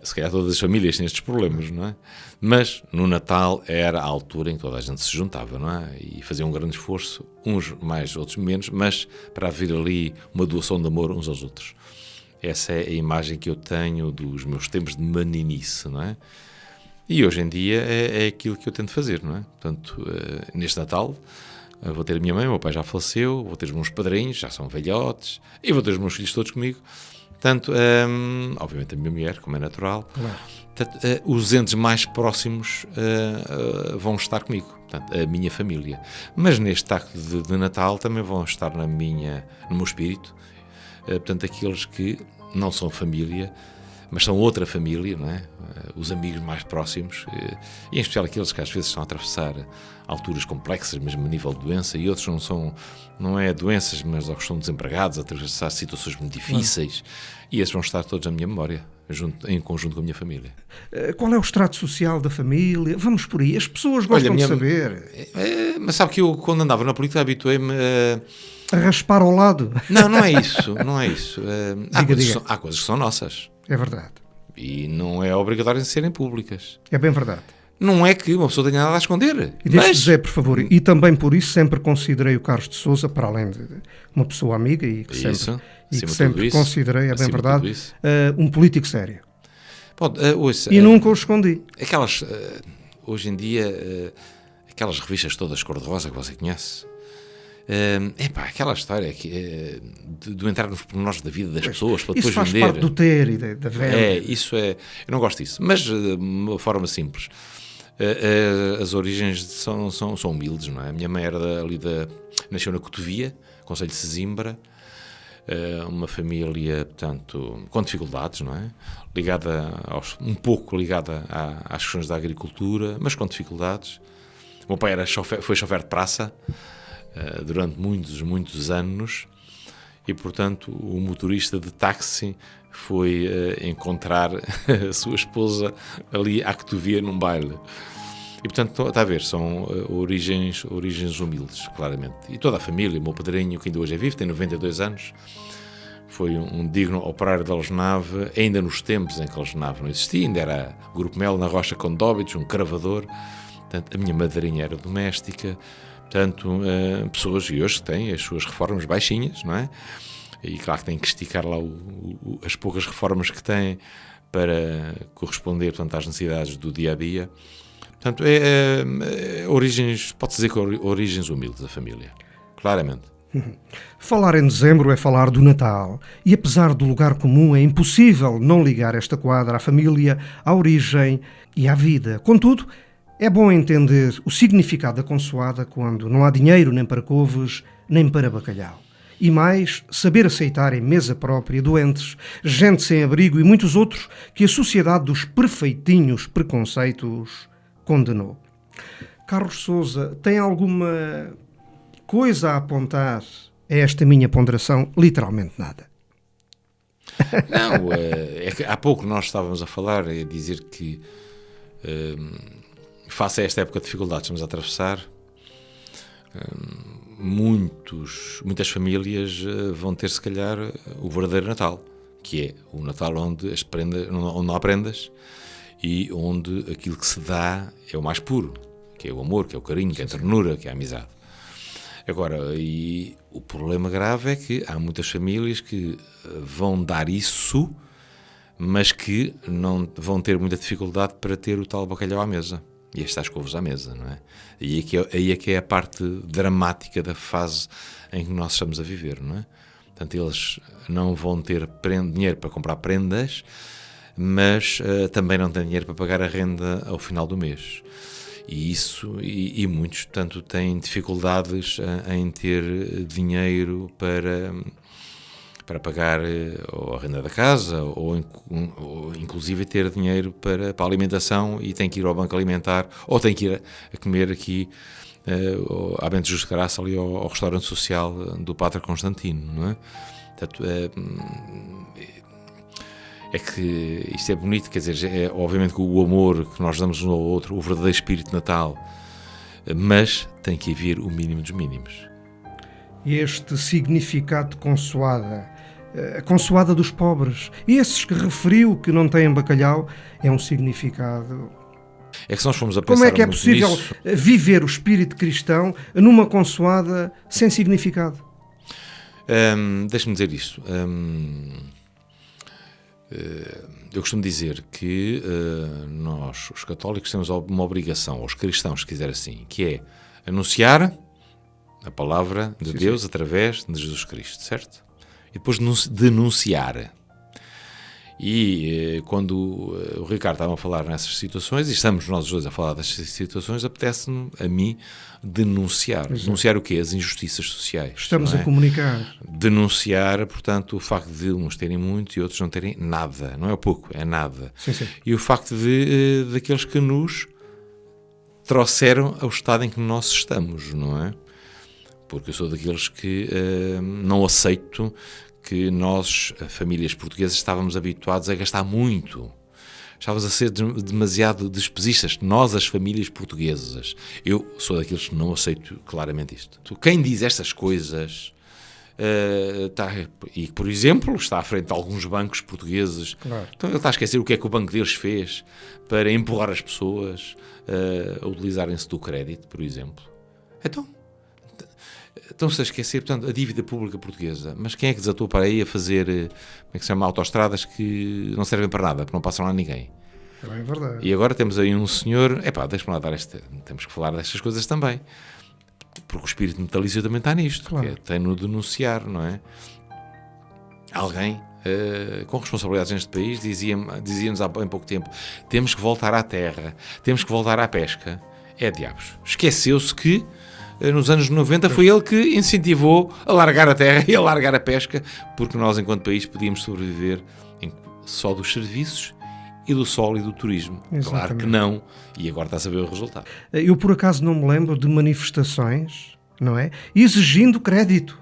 Se calhar todas as famílias têm estes problemas, não é? Mas no Natal era a altura em que toda a gente se juntava, não é? E fazia um grande esforço, uns mais, outros menos, mas para haver ali uma doação de amor uns aos outros. Essa é a imagem que eu tenho dos meus tempos de meninice, não é? E hoje em dia é aquilo que eu tento fazer, não é? Portanto, neste Natal vou ter a minha mãe, o meu pai já faleceu, vou ter os meus padrinhos, já são velhotes, e vou ter os meus filhos todos comigo. Portanto, obviamente a minha mulher, como é natural. Claro. Portanto, os entes mais próximos vão estar comigo, portanto, a minha família. Mas neste acto de Natal também vão estar no meu espírito, portanto, aqueles que não são família, mas são outra família, não é? Os amigos mais próximos, e em especial aqueles que às vezes estão a atravessar alturas complexas, mesmo a nível de doença, e outros não é doenças, mas ou que estão desempregados, a atravessar situações muito difíceis, e esses vão estar todos na minha memória, em conjunto com a minha família. Qual é o extrato social da família? Vamos por aí. As pessoas gostam de saber. Mas sabe que eu, quando andava na política, habituei-me a raspar ao lado. Não é isso. Há coisas que são nossas. É verdade. E não é obrigatório de serem públicas. É bem verdade. Não é que uma pessoa tenha nada a esconder. E deixe-me dizer, por favor, e também por isso sempre considerei o Carlos de Sousa, para além de uma pessoa amiga e que sempre considerei, é bem verdade, um político sério. E nunca o escondi. Hoje em dia, aquelas revistas todas cor-de-rosa que você conhece, aquela história de entrar nos pormenores da vida das pessoas para depois vender. Isso faz parte do ter e da venda. Eu não gosto disso, mas de uma forma simples. As origens são humildes, não é? A minha mãe era nasceu na Cotovia, concelho de Sesimbra, uma família, portanto, com dificuldades, não é? Um pouco ligada às questões da agricultura, mas com dificuldades. O meu pai foi chofer de praça durante muitos anos, e portanto o motorista de táxi foi encontrar a sua esposa ali à Cotovia num baile, e portanto está a ver, são origens humildes, claramente. E toda a família, o meu padrinho, que ainda hoje é vivo, tem 92 anos, foi um digno operário da Algenave, ainda nos tempos em que a Algenave não existia, ainda era Grupo Melo na Rocha com Dóbitos, um cravador. Portanto, a minha madrinha era doméstica. Portanto, pessoas que hoje têm as suas reformas baixinhas, não é? E claro que têm que esticar lá as poucas reformas que têm para corresponder, portanto, às necessidades do dia-a-dia. Portanto, pode-se dizer que origens humildes da família, claramente. Falar em dezembro é falar do Natal, e apesar do lugar comum é impossível não ligar esta quadra à família, à origem e à vida. Contudo, é bom entender o significado da consoada quando não há dinheiro nem para couves, nem para bacalhau. E mais, saber aceitar em mesa própria doentes, gente sem abrigo e muitos outros que a sociedade dos perfeitinhos preconceitos condenou. Carlos Sousa, tem alguma coisa a apontar a esta minha ponderação? Literalmente nada. Não, há pouco nós estávamos a falar e a dizer que face a esta época de dificuldades que estamos a atravessar, muitas famílias vão ter, se calhar, o verdadeiro Natal, que é o Natal onde não há prendas e onde aquilo que se dá é o mais puro, que é o amor, que é o carinho, que é a ternura, que é a amizade. Agora, e o problema grave é que há muitas famílias que vão dar isso, mas que não vão ter muita dificuldade para ter o tal bacalhau à mesa. E as tais couves à mesa, não é? E aí é que é a parte dramática da fase em que nós estamos a viver, não é? Portanto, eles não vão ter dinheiro para comprar prendas, mas também não têm dinheiro para pagar a renda ao final do mês. E muitos, portanto, têm dificuldades em ter dinheiro para pagar ou a renda da casa ou inclusive ter dinheiro para a alimentação, e tem que ir ao banco alimentar ou tem que ir a comer aqui à Bento Justo Graça, ali ao restaurante social do Padre Constantino, não é? Portanto, é que isto é bonito, quer dizer, obviamente que o amor que nós damos um ao outro, o verdadeiro espírito de Natal, mas tem que haver o mínimo dos mínimos. Este significado de consoada, a consoada dos pobres, e esses que referiu que não têm bacalhau, é um significado... É que se nós formos a pensar Como é que é muito possível nisso, viver o espírito cristão numa consoada sem significado? Deixa-me dizer isto. Eu costumo dizer que nós, os católicos, temos uma obrigação, os cristãos, se quiser assim, que é anunciar a palavra de Deus através de Jesus Cristo, certo? E depois denunciar. E quando o Ricardo estava a falar nessas situações, e estamos nós dois a falar dessas situações, apetece-me a mim denunciar. Exato. Denunciar o quê? As injustiças sociais. Estamos a comunicar. Denunciar, portanto, o facto de uns terem muito e outros não terem nada. Não é pouco, é nada. Sim. E o facto daqueles que nos trouxeram ao estado em que nós estamos, não é? Porque eu sou daqueles que não aceito que nós, famílias portuguesas, estávamos habituados a gastar muito. Estávamos a ser demasiado despesistas. Nós, as famílias portuguesas. Eu sou daqueles que não aceito claramente isto. Quem diz estas coisas e, por exemplo, está à frente de alguns bancos portugueses. Claro. Então ele está a esquecer o que é que o Banco deles fez para empurrar as pessoas a utilizarem-se do crédito, por exemplo. Estão-se a esquecer, portanto, a dívida pública portuguesa. Mas quem é que desatou para aí a fazer, como é que se chama, autoestradas que não servem para nada, porque não passam lá ninguém? É verdade. E agora temos aí um senhor, deixa-me lá dar temos que falar destas coisas também. Porque o espírito natalício também está nisto, claro. Tem-no denunciar, não é? Alguém com responsabilidades neste país dizia-nos há bem pouco tempo: temos que voltar à terra, temos que voltar à pesca. Diabos. Esqueceu-se que nos anos 90 foi ele que incentivou a largar a terra e a largar a pesca, porque nós, enquanto país, podíamos sobreviver só dos serviços e do sol e do turismo. Exatamente. Claro que não. E agora está a saber o resultado. Eu, por acaso, não me lembro de manifestações, não é? Exigindo crédito.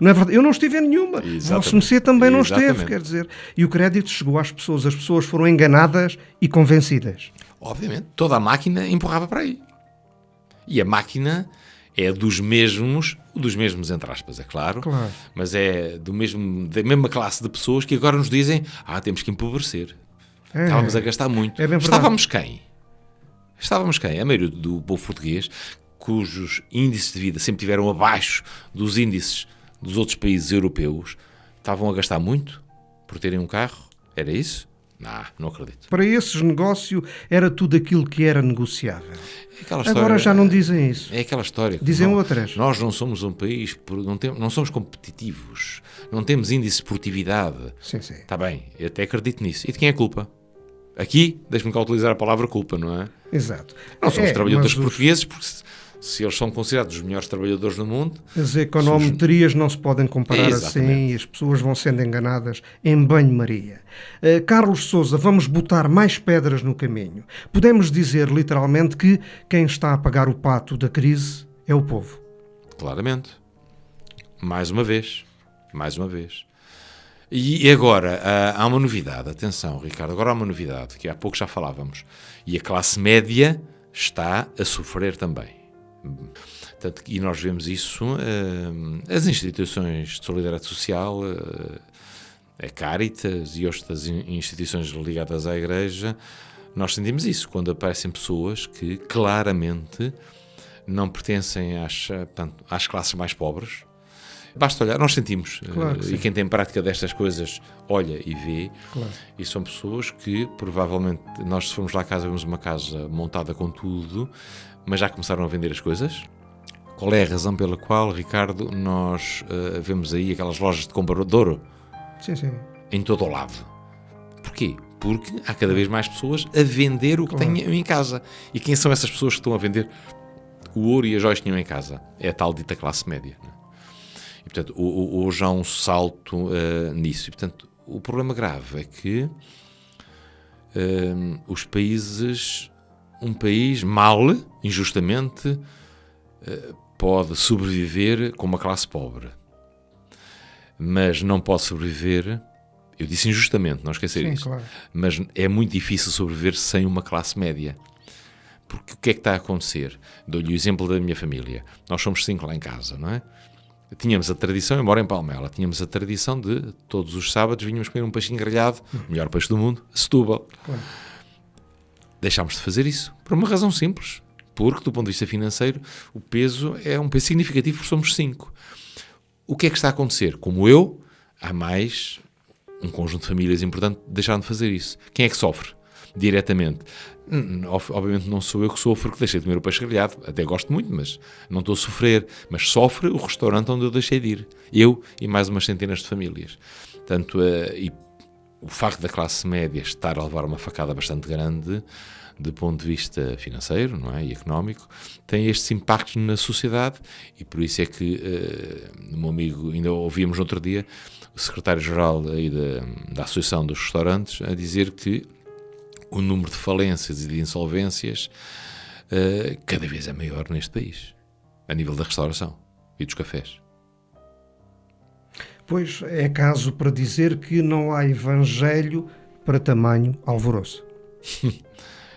Não é verdade? Eu não estive em nenhuma. Vosso Messias também não esteve, quer dizer. E o crédito chegou às pessoas. As pessoas foram enganadas e convencidas. Obviamente. Toda a máquina empurrava para aí. E a máquina é dos mesmos entre aspas, é claro. Mas é da mesma classe de pessoas que agora nos dizem: temos que empobrecer. Estávamos a gastar muito. Estávamos quem? A maioria do povo português, cujos índices de vida sempre estiveram abaixo dos índices dos outros países europeus, estavam a gastar muito por terem um carro? Era isso? Não acredito. Para esses negócio era tudo aquilo que era negociável. História, agora já não dizem isso. É aquela história. Dizem outras. Nós não somos um país, não somos competitivos, não temos índice de esportividade. Sim. Está bem, eu até acredito nisso. E de quem é a culpa? Aqui, deixe-me cá utilizar a palavra culpa, não é? Exato. Não são os trabalhadores portugueses, porque se eles são considerados os melhores trabalhadores do mundo... As econometrias não se podem comparar assim e as pessoas vão sendo enganadas em banho-maria. Carlos Sousa, vamos botar mais pedras no caminho. Podemos dizer literalmente que quem está a pagar o pato da crise é o povo. Claramente. Mais uma vez. E agora, há uma novidade, atenção, Ricardo, agora há uma novidade, que há pouco já falávamos, e a classe média está a sofrer também. E nós vemos isso, as instituições de solidariedade social a Caritas e outras instituições ligadas à Igreja, nós sentimos isso quando aparecem pessoas que claramente não pertencem às classes mais pobres. Basta olhar, nós sentimos, Claro que e sim. quem tem prática destas coisas olha e vê, Claro. e são pessoas que provavelmente, nós se formos lá à casa, vemos uma casa montada com tudo, mas já começaram a vender as coisas. Qual é a razão pela qual, Ricardo, nós vemos aí aquelas lojas de compra de ouro Sim, sim. em todo o lado? Porquê? Porque há cada vez mais pessoas a vender o que Claro. têm em casa. E quem são essas pessoas que estão a vender o ouro e as joias que tinham em casa? É a tal dita classe média, não é? E, portanto, hoje há um salto nisso. E, portanto, o problema grave é que um país mal, injustamente, pode sobreviver com uma classe pobre. Mas não pode sobreviver, eu disse injustamente, não esquecer Sim, isso, claro. mas é muito difícil sobreviver sem uma classe média. Porque o que é que está a acontecer? Dou-lhe o exemplo da minha família. Nós somos 5 lá em casa, não é? Tínhamos a tradição, embora em Palmela, tínhamos a tradição de todos os sábados vinhamos comer um peixinho grelhado, o melhor peixe do mundo, Setúbal. Claro. Deixámos de fazer isso por uma razão simples. Porque, do ponto de vista financeiro, o peso é um peso significativo porque somos 5. O que é que está a acontecer? Como eu, há mais um conjunto de famílias importante deixaram de fazer isso. Quem é que sofre? Diretamente. Obviamente não sou eu que sofro porque deixei de comer o peixe grelhado, até gosto muito, mas não estou a sofrer, mas sofre o restaurante onde eu deixei de ir, eu e mais umas centenas de famílias. Portanto, e o facto da classe média estar a levar uma facada bastante grande do ponto de vista financeiro, não é, e económico, tem estes impactos na sociedade, e por isso é que o meu amigo, ainda ouvimos no outro dia o secretário-geral aí da Associação dos Restaurantes a dizer que o número de falências e de insolvências cada vez é maior neste país, a nível da restauração e dos cafés. Pois é caso para dizer que não há evangelho para tamanho alvoroço.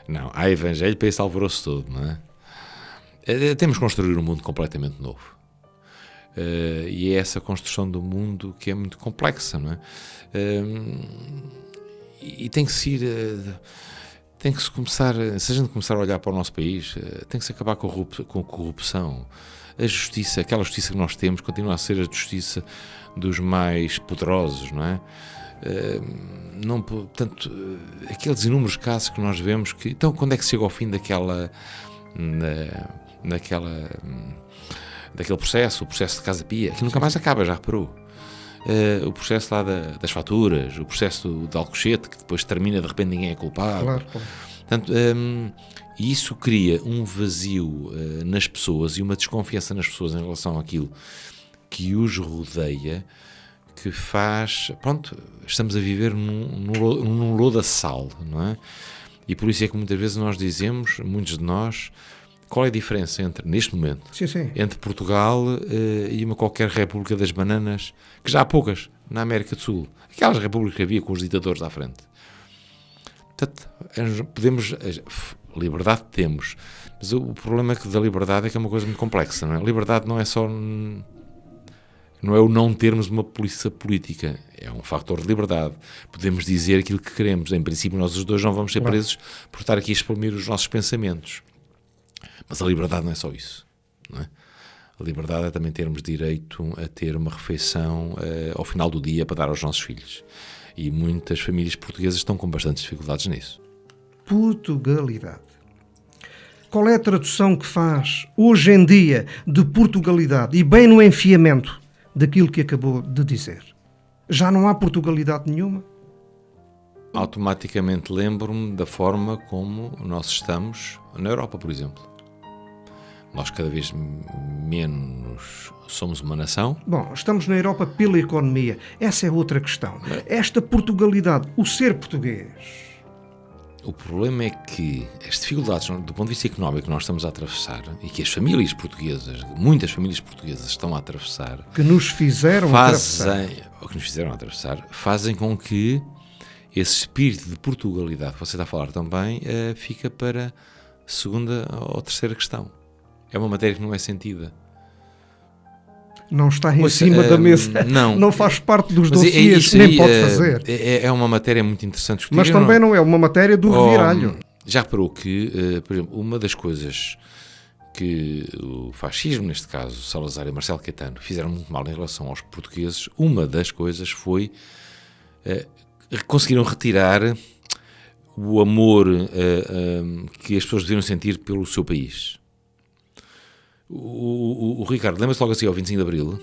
Não, há evangelho para esse alvoroço todo, não é? Temos que construir um mundo completamente novo. E é essa construção do mundo que é muito complexa, não é? E tem que se começar, se a gente começar a olhar para o nosso país, tem que se acabar com a corrupção. A justiça, aquela justiça que nós temos, continua a ser a justiça dos mais poderosos, não é? Portanto, aqueles inúmeros casos que nós vemos que, então, quando é que chega ao fim daquele processo, o processo de Casa Pia, que nunca mais acaba, já reparou? O processo lá das faturas, o processo de Alcochete, que depois termina, de repente ninguém é culpado. Claro. Portanto, isso cria um vazio nas pessoas e uma desconfiança nas pessoas em relação àquilo que os rodeia, que faz... Pronto, estamos a viver num lodaçal, não é? E por isso é que muitas vezes nós dizemos, muitos de nós, qual é a diferença neste momento, Sim. entre Portugal e uma qualquer República das Bananas, que já há poucas, na América do Sul. Aquelas repúblicas que havia com os ditadores à frente. Portanto, liberdade temos, mas o problema da liberdade é que é uma coisa muito complexa, não é? Liberdade não é só... Não é o não termos uma polícia política, é um fator de liberdade. Podemos dizer aquilo que queremos. Em princípio, nós os dois não vamos ser presos por estar aqui a exprimir os nossos pensamentos. Mas a liberdade não é só isso, não é? A liberdade é também termos direito a ter uma refeição ao final do dia para dar aos nossos filhos. E muitas famílias portuguesas estão com bastantes dificuldades nisso. Portugalidade. Qual é a tradução que faz hoje em dia de Portugalidade e bem no enfiamento daquilo que acabou de dizer? Já não há Portugalidade nenhuma? Automaticamente lembro-me da forma como nós estamos na Europa, por exemplo. Nós cada vez menos somos uma nação. Bom, estamos na Europa pela economia. Essa é outra questão. Esta Portugalidade, o ser português... O problema é que as dificuldades do ponto de vista económico que nós estamos a atravessar e que as famílias portuguesas, muitas famílias portuguesas estão a atravessar, que nos fizeram atravessar, fazem com que esse espírito de Portugalidade que você está a falar também fica para a segunda ou terceira questão. É uma matéria que não é sentida. Não está em Pois, cima da mesa, não. faz parte dos Mas dossiês, isso nem aí, pode fazer. É uma matéria muito interessante discutir. Mas também não é uma matéria do reviralho. Já reparou que, por exemplo, uma das coisas que o fascismo, neste caso Salazar e Marcelo Caetano, fizeram muito mal em relação aos portugueses, uma das coisas foi conseguiram retirar o amor que as pessoas deviam sentir pelo seu país. O Ricardo, lembra-se logo assim ao 25 de Abril?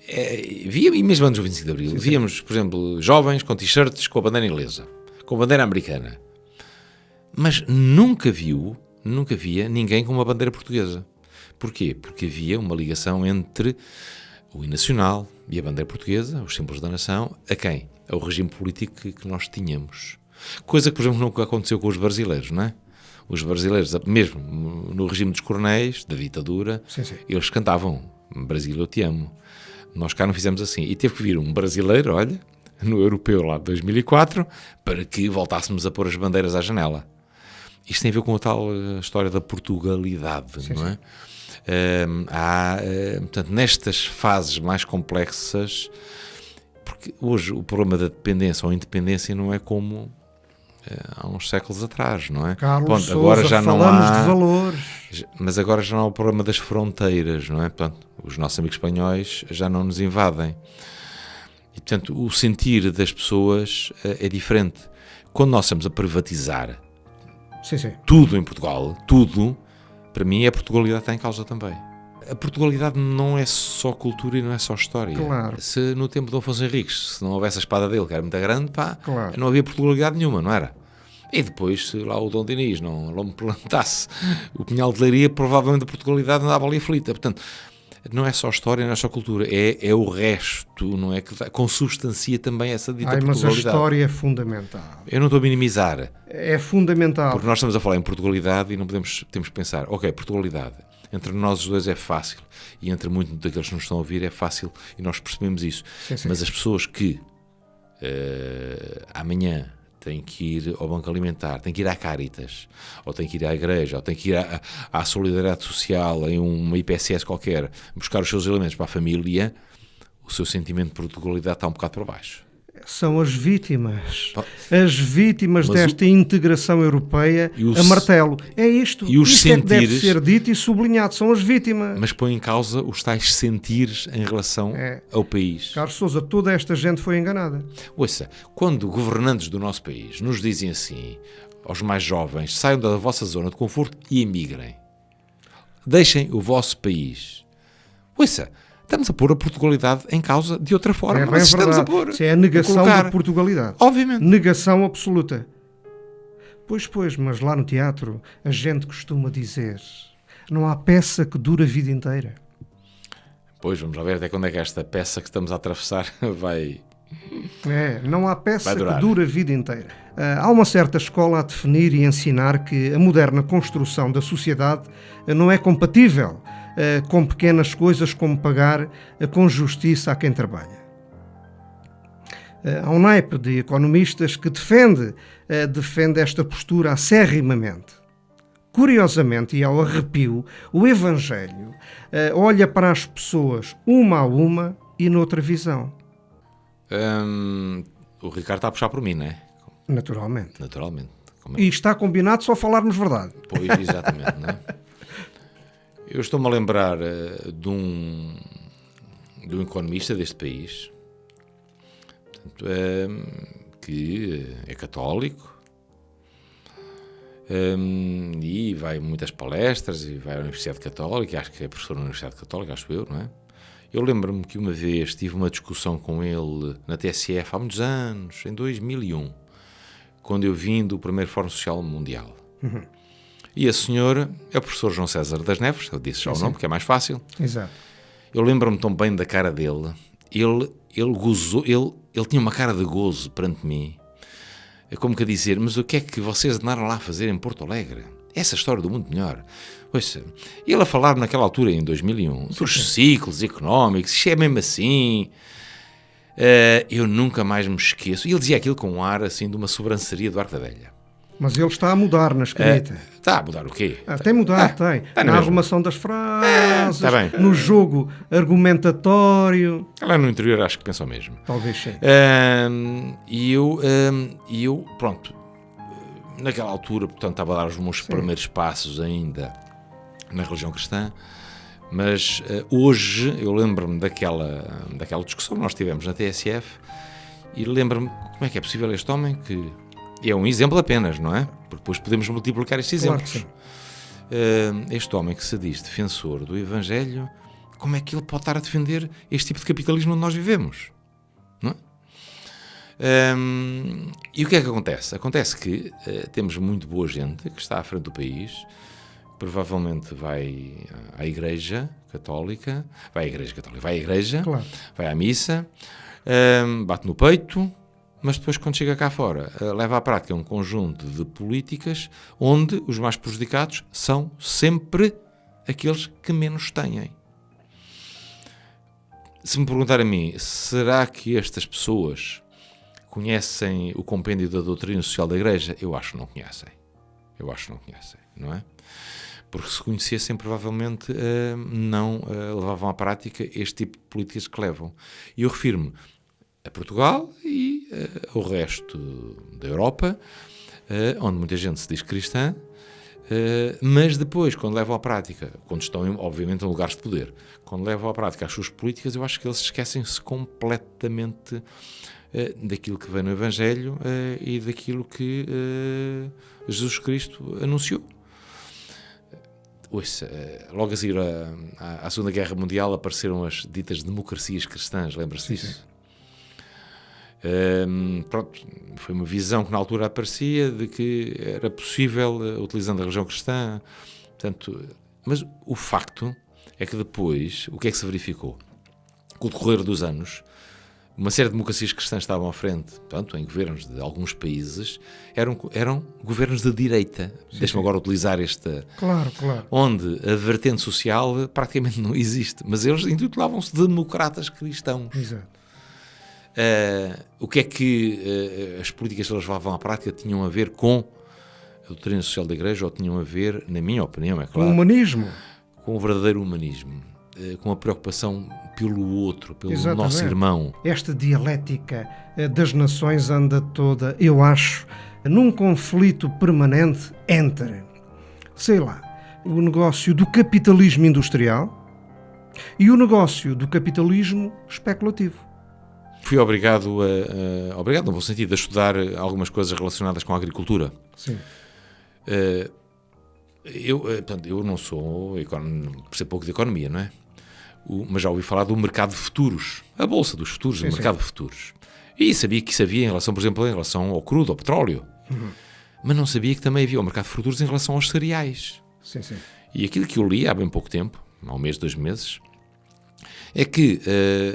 E mesmo antes do 25 de Abril, víamos, por exemplo, jovens com t-shirts com a bandeira inglesa, com a bandeira americana. Mas nunca via ninguém com uma bandeira portuguesa. Porquê? Porque havia uma ligação entre o hino nacional e a bandeira portuguesa, os símbolos da nação, a quem? Ao regime político que nós tínhamos. Coisa que, por exemplo, nunca aconteceu com os brasileiros, não é? Os brasileiros, mesmo no regime dos coronéis, da ditadura, eles cantavam Brasil, eu te amo. Nós cá não fizemos assim. E teve que vir um brasileiro, olha, no europeu lá de 2004, para que voltássemos a pôr as bandeiras à janela. Isto tem a ver com a tal história da Portugalidade, não é? Portanto, nestas fases mais complexas, porque hoje o problema da dependência ou independência não é como há uns séculos atrás, não é? Carlos Sousa, agora já não há de valores. Mas agora já não há o problema das fronteiras, não é? Portanto, os nossos amigos espanhóis já não nos invadem. E, portanto, o sentir das pessoas é diferente. Quando nós estamos a privatizar tudo em Portugal, tudo, para mim, a Portugalidade está em causa também. A Portugalidade não é só cultura e não é só história. Claro. Se no tempo de Afonso Henriques, se não houvesse a espada dele, que era muito grande, claro, não havia Portugalidade nenhuma, não era? E depois, se lá o Dom Dinis não me plantasse o punhal de leiria, provavelmente a Portugalidade andava ali aflita. Portanto, não é só história, não é só cultura, é o resto, não é? Que consubstancia também essa dita Portugalidade. Mas a história é fundamental. Eu não estou a minimizar. É fundamental. Porque nós estamos a falar em Portugalidade e não temos que pensar, ok, Portugalidade, entre nós os dois é fácil, e entre muitos daqueles que nos estão a ouvir é fácil, e nós percebemos isso. Mas as pessoas que amanhã têm que ir ao banco alimentar, têm que ir à Cáritas, ou têm que ir à igreja, ou têm que ir à solidariedade social, em uma IPSS qualquer, buscar os seus elementos para a família, o seu sentimento de Portugalidade está um bocado para baixo. São as vítimas desta integração europeia a martelo. É isto. E os isto sentires, é que deve ser dito e sublinhado. São as vítimas. Mas põe em causa os tais sentires em relação ao país. Carlos Sousa, toda esta gente foi enganada. Ouça, quando governantes do nosso país nos dizem assim, aos mais jovens, saiam da vossa zona de conforto e emigrem. Deixem o vosso país. Ouça, estamos a pôr a Portugalidade em causa de outra forma. Mas estamos a pôr. Isso é a negação da Portugalidade. Obviamente. Negação absoluta. Pois, mas lá no teatro a gente costuma dizer: não há peça que dure a vida inteira. Pois, vamos lá ver até quando é que esta peça que estamos a atravessar vai... Não há peça que dure a vida inteira. Há uma certa escola a definir e ensinar que a moderna construção da sociedade não é compatível com pequenas coisas como pagar com justiça a quem trabalha. Há um naipe de economistas que defende esta postura acérrimamente. Curiosamente e ao arrepio, o Evangelho olha para as pessoas uma a uma e noutra visão. O Ricardo está a puxar por mim, não é? Naturalmente. E está combinado só falarmos verdade. Pois, exatamente, não é? Eu estou-me a lembrar de um economista deste país, portanto, que é católico e vai a muitas palestras e vai à Universidade Católica, acho que é professor na Universidade Católica, acho eu, não é? Eu lembro-me que uma vez tive uma discussão com ele na TSF há muitos anos, em 2001, quando eu vim do primeiro Fórum Social Mundial. Uhum. E a senhora é o professor João César das Neves, eu disse já o nome porque é mais fácil. Exato. Eu lembro-me tão bem da cara dele, ele gozou, ele tinha uma cara de gozo perante mim, é como que a dizer, mas o que é que vocês andaram lá a fazer em Porto Alegre? Essa história do mundo melhor. Ouça, ele a falar naquela altura, em 2001, dos ciclos económicos, isto é mesmo assim, eu nunca mais me esqueço. E ele dizia aquilo com um ar assim de uma sobranceria do Arco da Velha. Mas ele está a mudar na escrita. Está a mudar o quê? Tem mudado, tem. Está Na mesmo. arrumação das frases, Está bem. no jogo argumentatório. Lá no interior acho que pensa o mesmo. Talvez sim. E eu, pronto, naquela altura, portanto, estava a dar os meus primeiros passos ainda na religião cristã, mas hoje eu lembro-me daquela discussão que nós tivemos na TSF e lembro-me como é que é possível este homem que é um exemplo apenas, não é? Porque depois podemos multiplicar estes Claro exemplos. que sim. Este homem que se diz defensor do Evangelho, como é que ele pode estar a defender este tipo de capitalismo onde nós vivemos? Não é? E o que é que acontece? Acontece que temos muito boa gente que está à frente do país, provavelmente vai à Igreja Católica, vai à Igreja, Claro. vai à missa, bate no peito, mas depois quando chega cá fora leva à prática um conjunto de políticas onde os mais prejudicados são sempre aqueles que menos têm. Se me perguntar a mim, será que estas pessoas conhecem o compêndio da doutrina social da Igreja? Eu acho que não conhecem. Não é? Porque se conhecessem, provavelmente não levavam à prática este tipo de políticas que levam. E eu refiro-me a Portugal e ao resto da Europa, onde muita gente se diz cristã, mas depois, quando levam à prática, quando estão, obviamente, em lugares de poder, quando levam à prática as suas políticas, eu acho que eles esquecem-se completamente daquilo que vem no Evangelho e daquilo que Jesus Cristo anunciou. Ouça, logo a seguir à Segunda Guerra Mundial apareceram as ditas democracias cristãs, lembra-se disso? Pronto, foi uma visão que na altura aparecia de que era possível, utilizando a religião cristã, portanto, mas o facto é que depois, o que é que se verificou? Com o decorrer dos anos, uma série de democracias cristãs estavam à frente, portanto, em governos de alguns países, eram governos de direita. Deixa-me agora utilizar esta... Claro. Onde a vertente social praticamente não existe, mas eles intitulavam-se democratas cristãos. Exato. O que é que as políticas que eles levavam à prática tinham a ver com a doutrina social da Igreja ou tinham a ver, na minha opinião, é claro, O humanismo. com o verdadeiro humanismo, com a preocupação pelo outro, pelo Exatamente. nosso irmão. Esta dialética das nações anda toda, eu acho, num conflito permanente entre, sei lá, o negócio do capitalismo industrial e o negócio do capitalismo especulativo. Fui obrigado, no bom sentido, a estudar algumas coisas relacionadas com a agricultura. Sim. Eu não sou, percebo pouco de economia, não é? Mas já ouvi falar do mercado de futuros, a bolsa dos futuros, o mercado de futuros. E sabia que isso havia em relação, por exemplo, em relação ao crudo, ao petróleo. Mas não sabia que também havia o mercado de futuros em relação aos cereais. Sim. E aquilo que eu li há bem pouco tempo, há um mês, 2 meses, é que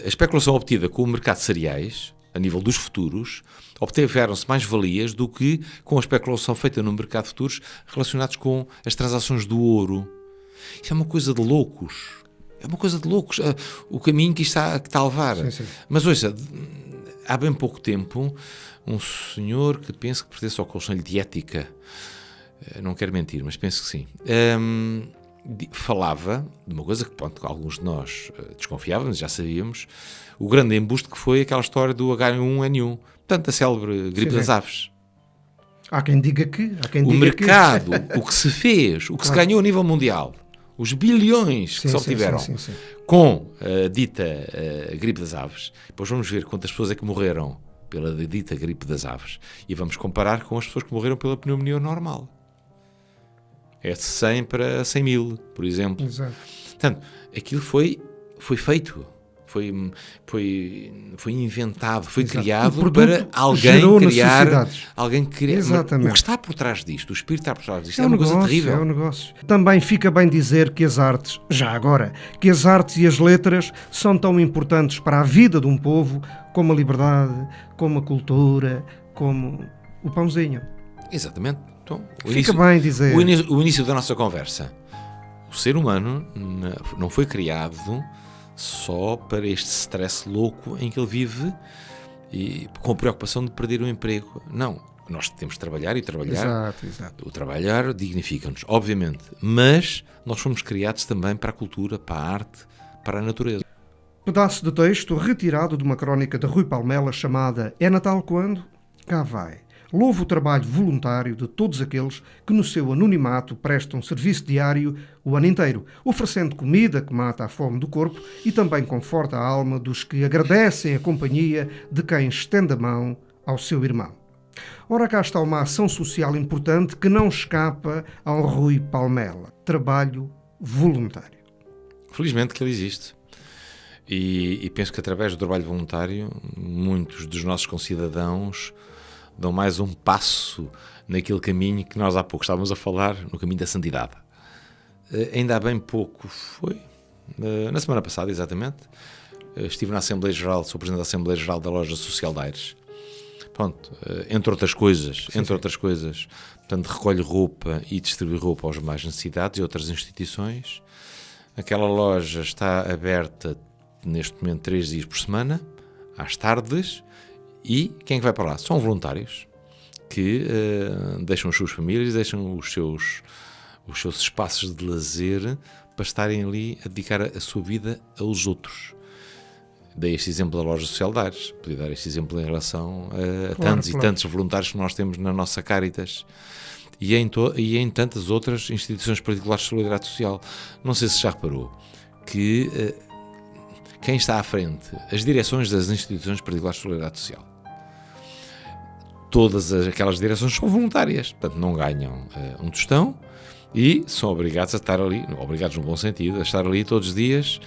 a especulação obtida com o mercado de cereais, a nível dos futuros, obtiveram-se mais valias do que com a especulação feita no mercado de futuros relacionados com as transações do ouro. Isto é uma coisa de loucos. O caminho que está a levar. Sim. Mas ouça, há bem pouco tempo, um senhor que penso que pertence ao Conselho de Ética, não quero mentir, mas penso que sim, falava de uma coisa que, pronto, alguns de nós desconfiávamos, já sabíamos, o grande embuste que foi aquela história do H1N1, portanto, a célebre gripe das aves. Há quem diga que... O mercado, o que se fez, o que se ganhou a nível mundial, os bilhões que se obtiveram com a dita gripe das aves. Depois vamos ver quantas pessoas é que morreram pela dita gripe das aves e vamos comparar com as pessoas que morreram pela pneumonia normal. É de 100 para 100 mil, por exemplo. Exato. Portanto, aquilo foi feito, foi inventado, foi criado para alguém criar. Exatamente. O que está por trás disto, o espírito está por trás disto, é uma coisa terrível. É um negócio. Também fica bem dizer que as artes, já agora, que as artes e as letras são tão importantes para a vida de um povo como a liberdade, como a cultura, como o pãozinho. Exatamente. Então, bem dizer. O início da nossa conversa. O ser humano não foi criado só para este stress louco em que ele vive e com a preocupação de perder o emprego. Não. Nós temos de trabalhar e trabalhar. Exato. O trabalhar dignifica-nos, obviamente, mas nós fomos criados também para a cultura, para a arte, para a natureza. Pedaço de texto retirado de uma crónica de Rui Palmela chamada É Natal Quando? Cá vai. Louvo o trabalho voluntário de todos aqueles que no seu anonimato prestam serviço diário o ano inteiro, oferecendo comida que mata a fome do corpo e também conforta a alma dos que agradecem a companhia de quem estende a mão ao seu irmão. Ora, cá está uma ação social importante que não escapa ao Rui Palmela. Trabalho voluntário. Felizmente que ele existe. E penso que através do trabalho voluntário, muitos dos nossos concidadãos dão mais um passo naquele caminho que nós há pouco estávamos a falar, no caminho da santidade. Ainda há bem pouco, foi na semana passada, exatamente, estive na Assembleia Geral, sou Presidente da Assembleia Geral da Loja Social de Aires. Pronto, entre outras coisas, portanto, recolhe roupa e distribui roupa aos mais necessitados e outras instituições. Aquela loja está aberta neste momento 3 dias por semana, às tardes. E quem é que vai para lá? São voluntários que deixam as suas famílias, deixam os seus espaços de lazer para estarem ali a dedicar a sua vida aos outros. Dei este exemplo da Loja Social de Aires, podia dar este exemplo em relação a tantos e tantos voluntários que nós temos na nossa Cáritas e em tantas outras instituições particulares de solidariedade social. Não sei se já reparou que quem está à frente, as direções das instituições particulares de solidariedade social, todas aquelas direções são voluntárias, portanto não ganham um tostão e são obrigados a estar ali, obrigados no bom sentido, a estar ali todos os dias,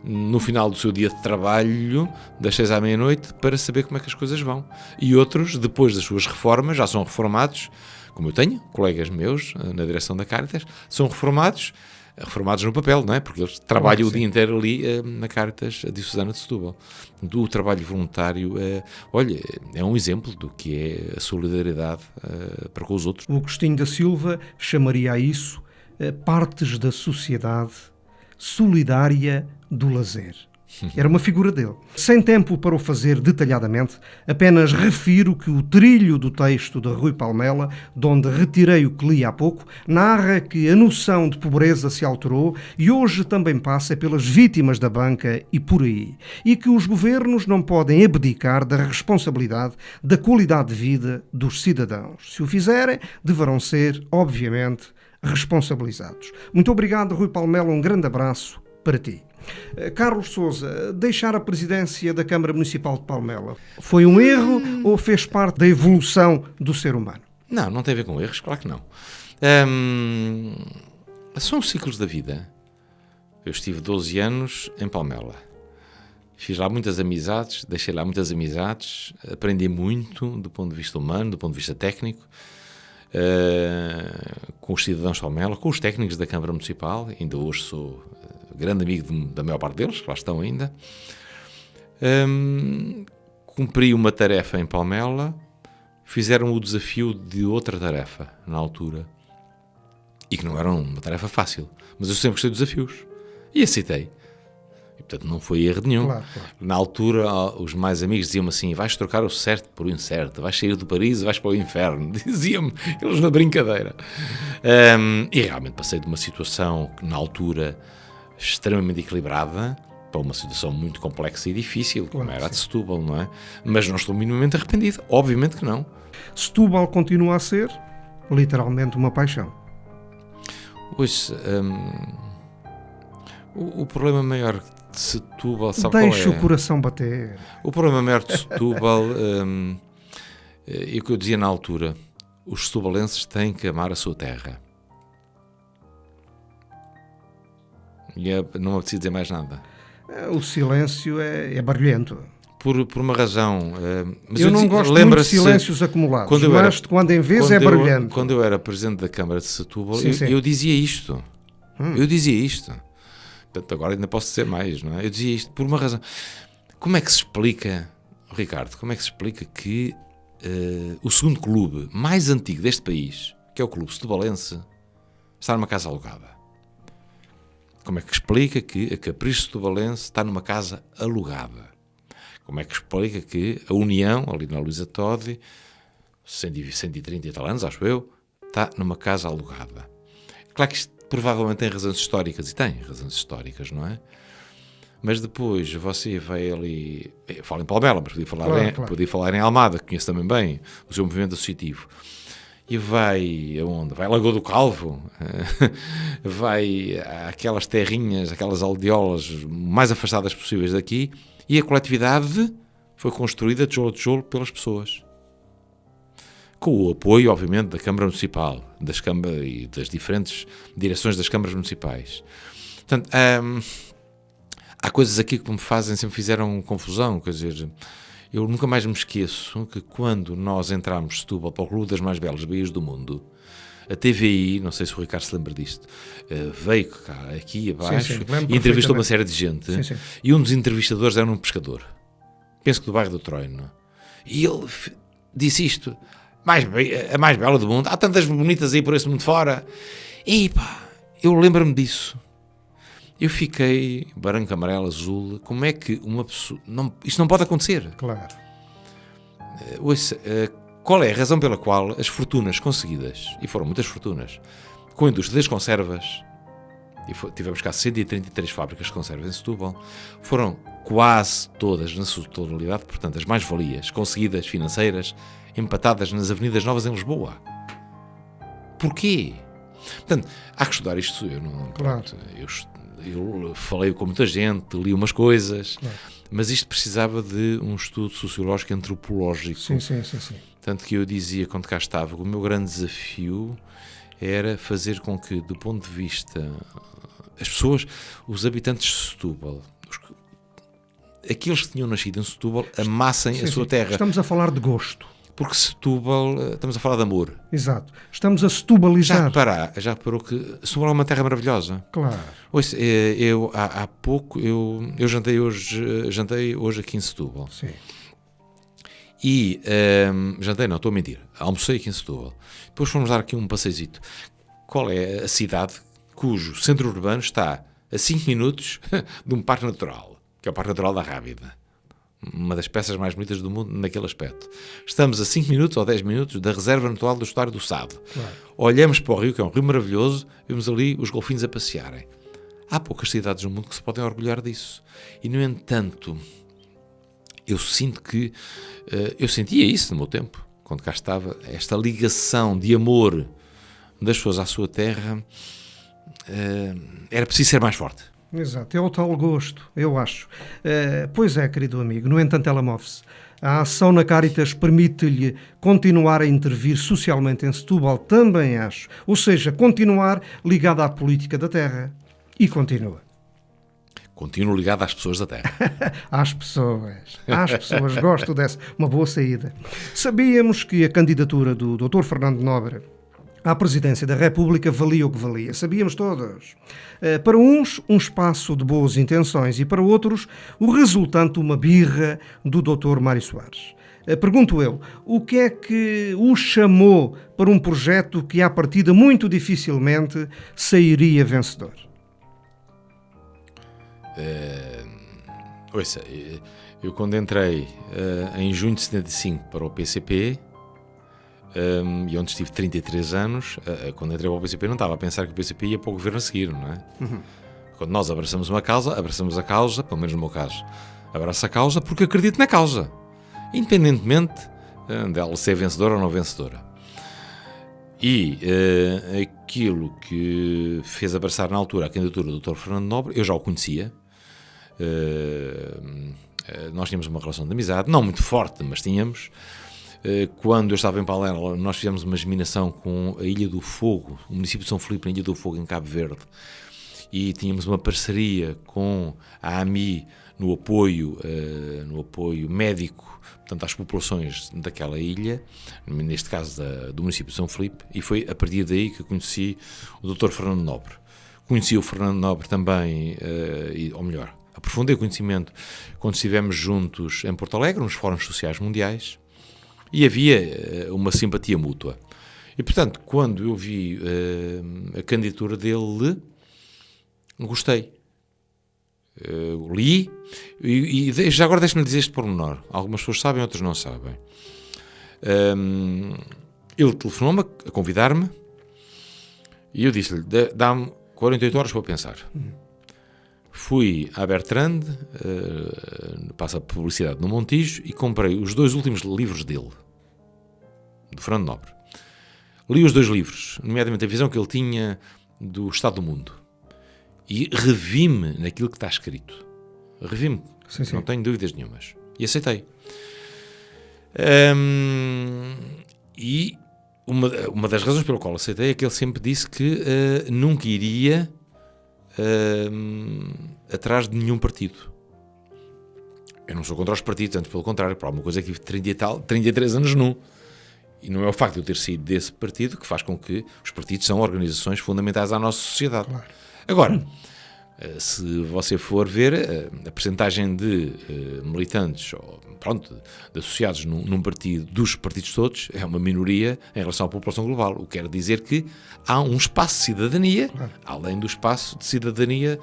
no final do seu dia de trabalho, das 6 à meia-noite, para saber como é que as coisas vão. E outros, depois das suas reformas, já são reformados, como eu tenho, colegas meus na direção da Cáritas, são reformados no papel, não é? Porque eles trabalham o dia inteiro ali na Cáritas Diocesana de Setúbal. O trabalho voluntário, é um exemplo do que é a solidariedade para com os outros. O Agostinho da Silva chamaria a isso partes da sociedade solidária do lazer. Era uma figura dele. Sem tempo para o fazer detalhadamente, apenas refiro que o trilho do texto de Rui Palmela, de onde retirei o que li há pouco, narra que a noção de pobreza se alterou e hoje também passa pelas vítimas da banca e por aí, e que os governos não podem abdicar da responsabilidade da qualidade de vida dos cidadãos. Se o fizerem, deverão ser, obviamente, responsabilizados. Muito obrigado, Rui Palmela, um grande abraço para ti. Carlos Sousa, deixar a presidência da Câmara Municipal de Palmela foi um erro ou fez parte da evolução do ser humano? Não tem a ver com erros, claro que não. São os ciclos da vida. Eu estive 12 anos em Palmela. Fiz lá muitas amizades, deixei lá muitas amizades, aprendi muito do ponto de vista humano, do ponto de vista técnico, com os cidadãos de Palmela, com os técnicos da Câmara Municipal. Ainda hoje sou grande amigo da maior parte deles, que lá estão ainda. Cumpri uma tarefa em Palmela, fizeram o desafio de outra tarefa na altura, e que não era uma tarefa fácil, mas eu sempre gostei de desafios e aceitei. E, portanto, não foi erro nenhum. Claro. Na altura, os mais amigos diziam-me assim: vais trocar o certo por o incerto, vais sair do paraíso e vais para o inferno. Diziam-me eles na brincadeira. E realmente passei de uma situação que, na altura, extremamente equilibrada, para uma situação muito complexa e difícil, como era a de Setúbal, não é? Mas não estou minimamente arrependido, obviamente que não. Setúbal continua a ser, literalmente, uma paixão. Pois, o problema maior de Setúbal, sabe qual é? Deixa o coração bater. O problema maior de Setúbal, e o que eu dizia na altura, os setubalenses têm que amar a sua terra. E não me apetecia dizer mais nada. O silêncio é barulhento. Por uma razão. Mas eu não gosto muito de silêncios acumulados, quando em vez é barulhento. Quando eu era Presidente da Câmara de Setúbal, sim. Eu dizia isto. Eu dizia isto. Portanto, agora ainda posso dizer mais, não é? Eu dizia isto por uma razão. Como é que se explica, Ricardo, que o segundo clube mais antigo deste país, que é o Clube Setubalense, está numa casa alugada? Como é que explica que a Capricho Setubalense está numa casa alugada? Como é que explica que a União, ali na Luísa Todi, 130 e tal anos, acho eu, está numa casa alugada. Claro que isto provavelmente tem razões históricas, e tem razões históricas, não é? Mas depois você vai ali... Eu falo em Palmela, mas podia falar em Almada, que conheço também bem o seu movimento associativo. E vai aonde? Vai a Lagoa do Calvo, vai àquelas terrinhas, aquelas aldeolas mais afastadas possíveis daqui, e a coletividade foi construída tijolo a tijolo pelas pessoas. Com o apoio, obviamente, da Câmara Municipal, das câmaras e das diferentes direções das câmaras municipais. Portanto, há coisas aqui que sempre fizeram confusão, quer dizer, eu nunca mais me esqueço que quando nós entramos Setúbal para o Clube das mais belas baías do mundo, a TVI, não sei se o Ricardo se lembra disto, veio cá, aqui abaixo, e entrevistou uma série de gente, e um dos entrevistadores era um pescador, penso que do bairro do Troino, e ele disse isto: a mais bela do mundo, há tantas bonitas aí por esse mundo fora, e pá, eu lembro-me disso. Eu fiquei branco, amarelo, azul. Como é que uma pessoa... isto não pode acontecer. Claro. Qual é a razão pela qual as fortunas conseguidas, e foram muitas fortunas, com a indústria das conservas, tivemos cá 133 fábricas de conservas em Setúbal, foram quase todas, na sua totalidade, portanto, as mais-valias conseguidas financeiras, empatadas nas Avenidas Novas em Lisboa. Porquê? Portanto, há que estudar isto. Eu falei com muita gente, li umas coisas, mas isto precisava de um estudo sociológico e antropológico. Sim. Tanto que eu dizia, quando cá estava, que o meu grande desafio era fazer com que, do ponto de vista... As pessoas, os habitantes de Setúbal, aqueles que tinham nascido em Setúbal, amassem a sua terra. Estamos a falar de gosto. Porque Setúbal, estamos a falar de amor. Exato. Estamos a setubalizar. Já reparou que Setúbal é uma terra maravilhosa. Claro. Ouça, há pouco, eu jantei hoje aqui em Setúbal. Sim. E, jantei não, estou a mentir, almocei aqui em Setúbal. Depois fomos dar aqui um passeizito. Qual é a cidade cujo centro urbano está a 5 minutos de um parque natural, que é o Parque Natural da Rábida? Uma das peças mais bonitas do mundo naquele aspecto. Estamos a 5 minutos ou 10 minutos da reserva natural do estuário do Sado. Claro. Olhamos para o rio, que é um rio maravilhoso, vemos ali os golfinhos a passearem. Há poucas cidades no mundo que se podem orgulhar disso. E, no entanto, eu sinto que... eu sentia isso no meu tempo, quando cá estava, esta ligação de amor das pessoas à sua terra, era preciso ser mais forte. Exato, é o tal gosto, eu acho. Pois é, querido amigo, no entanto ela move-se. A ação na Cáritas permite-lhe continuar a intervir socialmente em Setúbal, também acho. Ou seja, continuar ligado à política da terra. E continua. Continuo ligado às pessoas da terra. Às pessoas, gosto dessa, uma boa saída. Sabíamos que a candidatura do Dr. Fernando Nobre à presidência da República valia o que valia, sabíamos todos. Para uns, um espaço de boas intenções e para outros, o resultante de uma birra do Dr. Mário Soares. Pergunto eu, o que é que o chamou para um projeto que à partida muito dificilmente sairia vencedor? Ouça, eu quando entrei em junho de 75 para o PCP, e onde estive 33 anos, quando entrei para o PCP não estava a pensar que o PCP ia para o governo a seguir, não é? Quando nós abraçamos uma causa, abraçamos a causa, pelo menos no meu caso, abraço a causa porque acredito na causa, independentemente dela ser vencedora ou não vencedora. E aquilo que fez abraçar na altura a candidatura do Dr. Fernando Nobre, eu já o conhecia. Nós tínhamos uma relação de amizade, não muito forte, mas tínhamos. Quando eu estava em Palermo, nós fizemos uma geminação com a Ilha do Fogo, o município de São Filipe, na Ilha do Fogo, em Cabo Verde, e tínhamos uma parceria com a AMI no apoio médico, portanto, às populações daquela ilha, neste caso do município de São Filipe, e foi a partir daí que eu conheci o Dr. Fernando Nobre. Conheci o Fernando Nobre também, ou melhor, aprofundei o conhecimento quando estivemos juntos em Porto Alegre, nos fóruns sociais mundiais, e havia uma simpatia mútua. E, portanto, quando eu vi a candidatura dele, gostei. Li, e já agora deixe-me dizer este pormenor. Algumas pessoas sabem, outras não sabem. Ele telefonou-me a convidar-me e eu disse-lhe, dá-me 48 horas para pensar. Fui à Bertrand, passa a publicidade no Montijo, e comprei os 2 últimos livros dele, do Fernando Nobre. Li os 2 livros, nomeadamente a visão que ele tinha do estado do mundo. E revi-me naquilo que está escrito. Revi-me, Sim. não tenho dúvidas nenhumas. E aceitei. E uma das razões pela qual aceitei é que ele sempre disse que nunca iria atrás de nenhum partido. Eu não sou contra os partidos, antes pelo contrário, por alguma coisa que tive 33 anos num. E não é o facto de eu ter saído desse partido que faz com que os partidos são organizações fundamentais à nossa sociedade. Claro. Agora, se você for ver a percentagem de militantes, de associados num partido, dos partidos todos, é uma minoria em relação à população global. O que quer dizer que há um espaço de cidadania, além do espaço de cidadania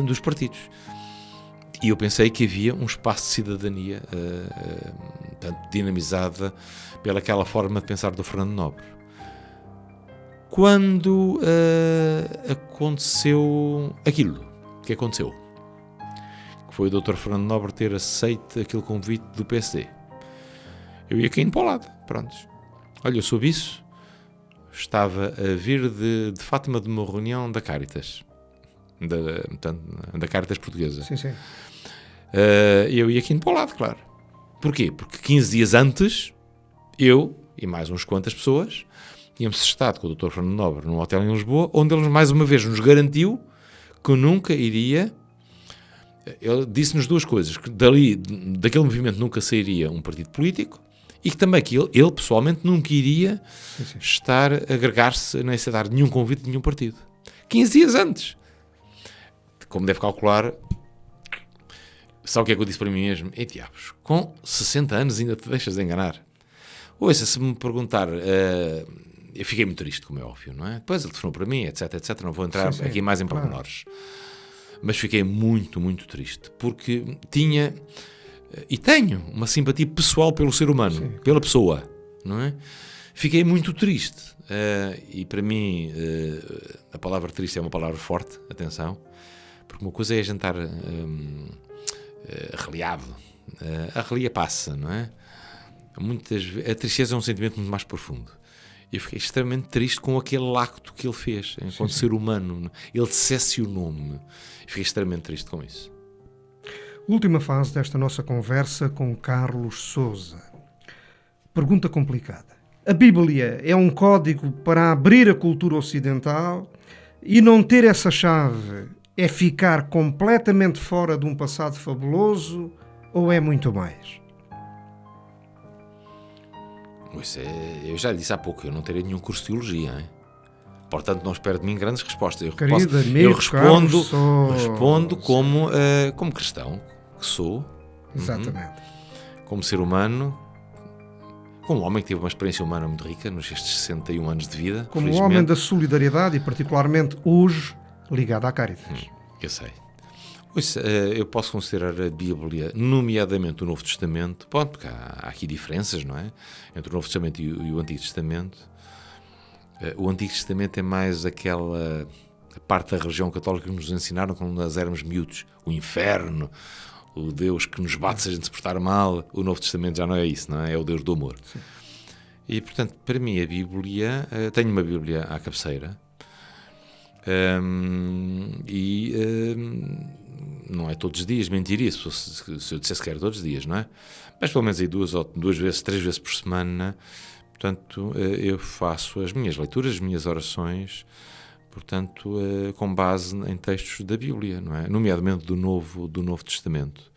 dos partidos. E eu pensei que havia um espaço de cidadania dinamizada pelaquela forma de pensar do Fernando Nobre. Quando aconteceu aquilo que aconteceu, que foi o Dr. Fernando Nobre ter aceito aquele convite do PSD, eu ia caindo para o lado, pronto. Olha, eu soube isso, estava a vir de Fátima de uma reunião da Caritas, da Caritas portuguesa. Sim. Eu ia caindo para o lado, claro. Porquê? Porque 15 dias antes, eu e mais uns quantas pessoas tínhamos estado com o Dr. Fernando Nobre num hotel em Lisboa, onde ele mais uma vez nos garantiu que nunca iria. Ele disse-nos 2 coisas: que daquele movimento nunca sairia um partido político, e que também que ele pessoalmente nunca iria estar a agregar-se, nem a dar nenhum convite de nenhum partido. 15 dias antes. Como deve calcular, sabe o que é que eu disse para mim mesmo? Diabos, com 60 anos ainda te deixas de enganar? Ouça, se me perguntar, eu fiquei muito triste, como é óbvio, não é? Depois ele telefonou para mim, etc. Não vou entrar aqui mais em pormenores. Mas fiquei muito, muito triste, porque tinha e tenho uma simpatia pessoal pelo ser humano, pela pessoa, não é? Fiquei muito triste. E para mim, a palavra triste é uma palavra forte, atenção, porque uma coisa é jantar arreliado. A relia passa, não é? A tristeza é um sentimento muito mais profundo. Eu fiquei extremamente triste com aquele acto que ele fez enquanto ser humano. Ele decepcionou-me. Fiquei extremamente triste com isso. Última fase desta nossa conversa com Carlos Sousa. Pergunta complicada. A Bíblia é um código para abrir a cultura ocidental, e não ter essa chave é ficar completamente fora de um passado fabuloso, ou é muito mais? Eu já lhe disse há pouco, eu não terei nenhum curso de teologia, hein? Portanto, não espero de mim grandes respostas. Eu respondo como cristão que sou. Exatamente. Como ser humano, como homem que teve uma experiência humana muito rica nestes 61 anos de vida. Como homem da solidariedade e particularmente hoje ligado à Caritas. Eu sei. Eu posso considerar a Bíblia, nomeadamente o Novo Testamento, porque há aqui diferenças, não é? Entre o Novo Testamento e o Antigo Testamento. O Antigo Testamento é mais aquela parte da religião católica que nos ensinaram quando nós éramos miúdos. O inferno, o Deus que nos bate se a gente se portar mal. O Novo Testamento já não é isso, não é? É o Deus do amor. Sim. E, portanto, para mim a Bíblia... tenho uma Bíblia à cabeceira. Não é todos os dias, mentiria se eu dissesse que era todos os dias, não é? Mas pelo menos aí 2 vezes, 3 vezes por semana. Portanto, eu faço as minhas leituras, as minhas orações, portanto, com base em textos da Bíblia, não é? Nomeadamente do Novo Testamento.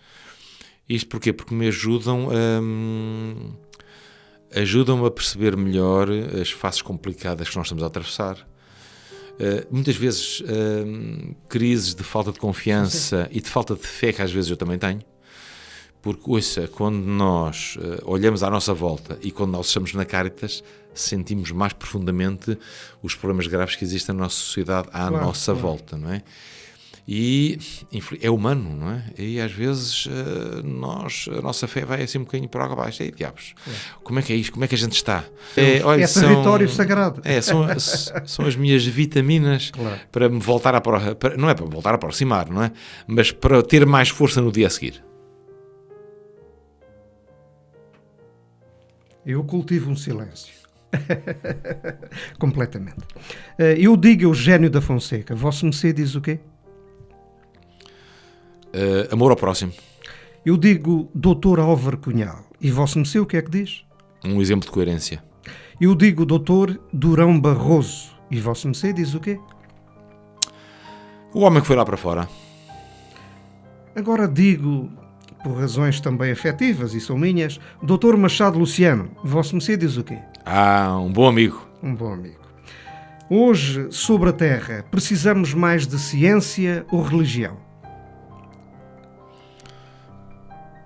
Isto porquê? Porque me ajudam a perceber melhor as fases complicadas que nós estamos a atravessar. Muitas vezes crises de falta de confiança e de falta de fé, que às vezes eu também tenho, porque quando nós olhamos à nossa volta e quando nós estamos na Caritas, sentimos mais profundamente os problemas graves que existem na nossa sociedade à nossa volta, não é? E é humano, não é? E às vezes a nossa fé vai assim um bocadinho para água abaixo. Ei, diabos, como é que é isto? Como é que a gente está? É território sagrado. São as minhas vitaminas para me voltar não é para me voltar a aproximar, não é? Mas para ter mais força no dia a seguir. Eu cultivo um silêncio. Completamente. Eu digo Eugênio da Fonseca. Vosso Mecê diz o quê? Amor ao próximo. Eu digo Dr. Álvaro Cunhal. E Vosso Mecê o que é que diz? Um exemplo de coerência. Eu digo Dr. Durão Barroso. E Vosso Mecê diz o quê? O homem que foi lá para fora. Agora digo, por razões também afetivas e são minhas, Dr. Machado Luciano. Vosso Mecê diz o quê? Um bom amigo. Um bom amigo. Hoje, sobre a Terra, precisamos mais de ciência ou religião?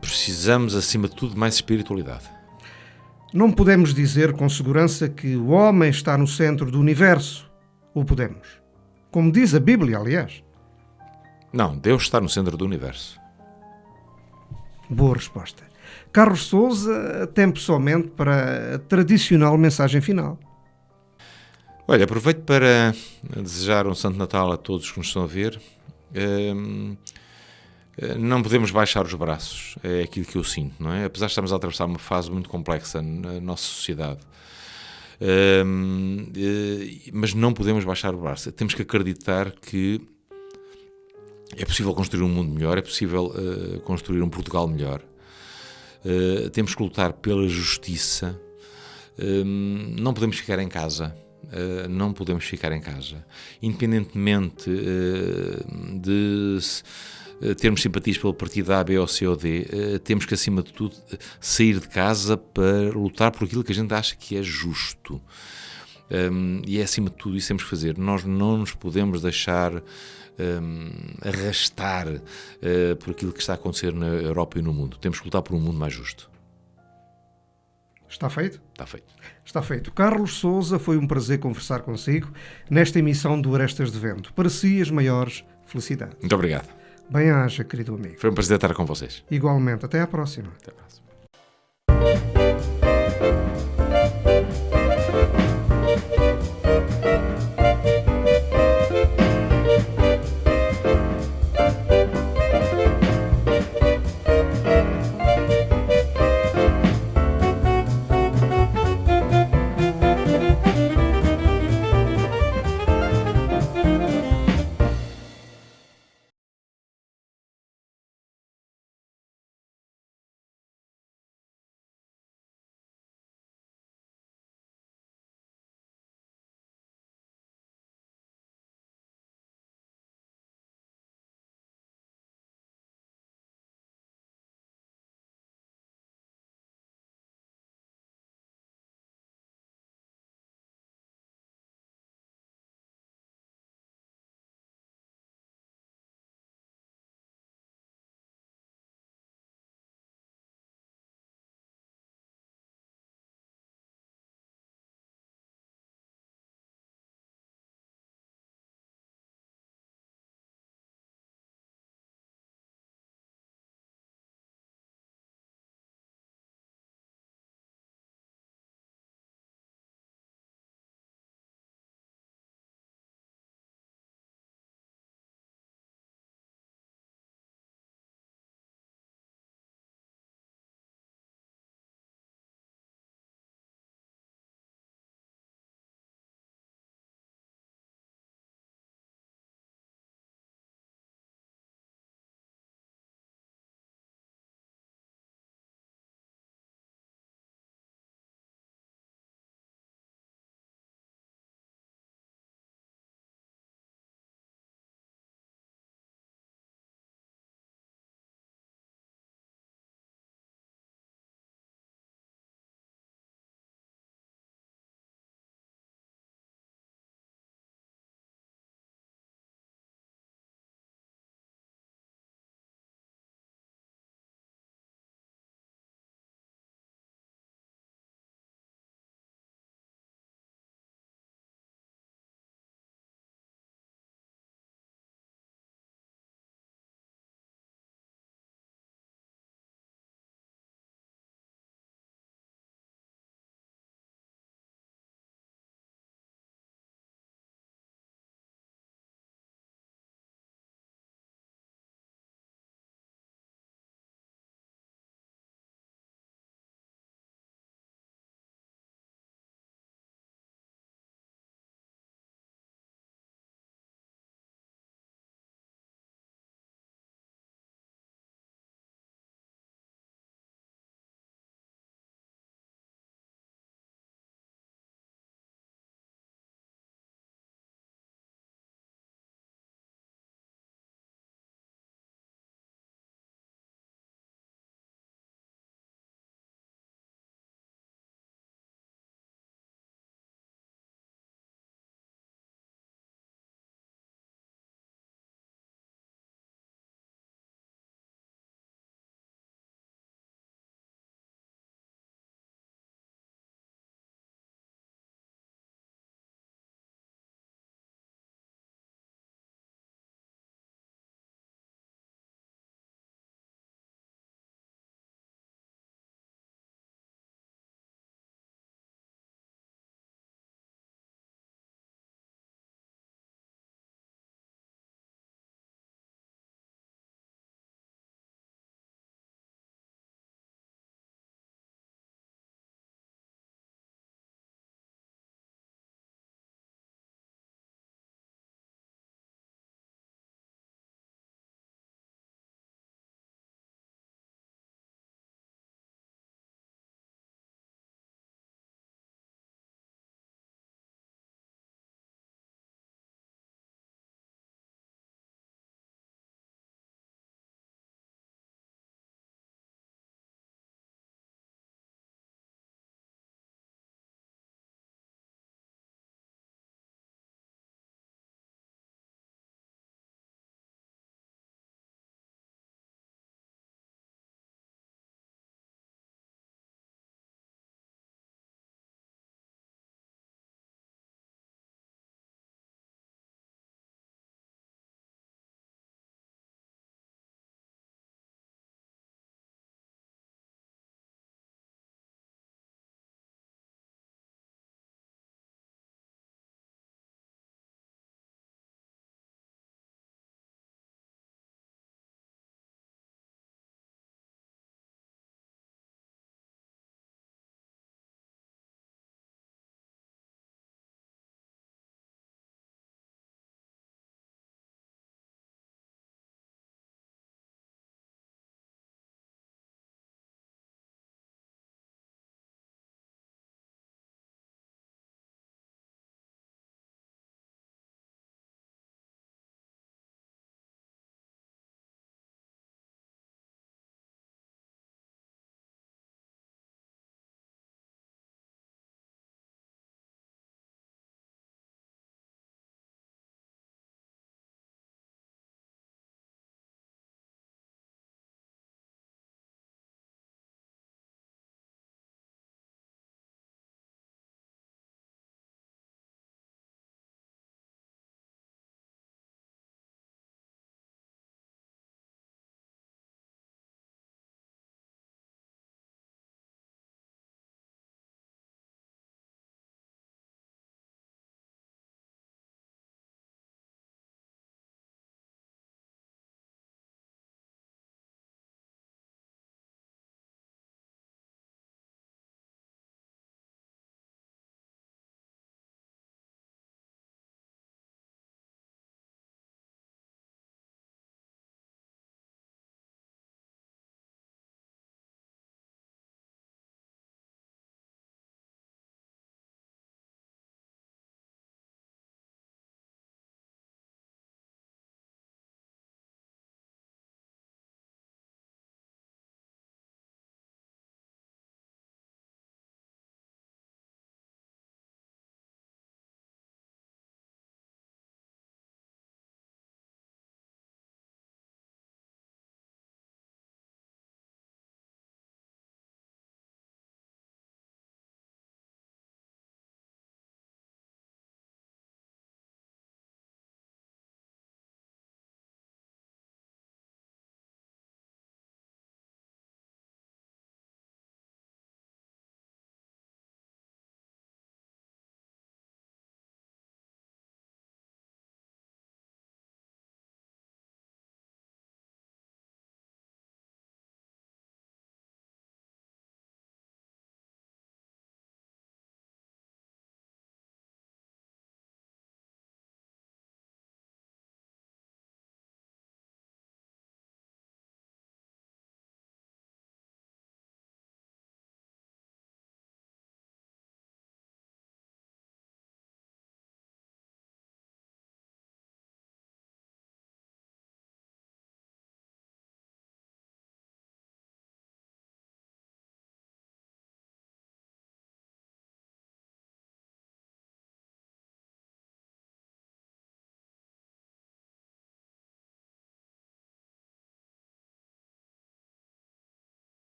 Precisamos, acima de tudo, de mais espiritualidade. Não podemos dizer com segurança que o homem está no centro do universo. Ou podemos? Como diz a Bíblia, aliás. Não, Deus está no centro do universo. Boa resposta. Carlos Sousa tem pessoalmente para a tradicional mensagem final. Olha, aproveito para desejar um Santo Natal a todos que nos estão a ver. Não podemos baixar os braços, é aquilo que eu sinto, não é? Apesar de estarmos a atravessar uma fase muito complexa na nossa sociedade, mas não podemos baixar o braço. Temos que acreditar que é possível construir um mundo melhor, é possível construir um Portugal melhor. Temos que lutar pela justiça. Não podemos ficar em casa. Não podemos ficar em casa. Independentemente de termos simpatias pelo partido A, B ou C ou D, temos que, acima de tudo, sair de casa para lutar por aquilo que a gente acha que é justo. E é, acima de tudo, isso que temos que fazer. Nós não nos podemos deixar arrastar por aquilo que está a acontecer na Europa e no mundo. Temos que lutar por um mundo mais justo. Está feito? Está feito. Está feito. Carlos Sousa, foi um prazer conversar consigo nesta emissão do Arestas de Vento. Para si, as maiores felicidades. Muito obrigado. Bem-aja, querido amigo. Foi um prazer estar com vocês. Igualmente. Até à próxima. Até à próxima.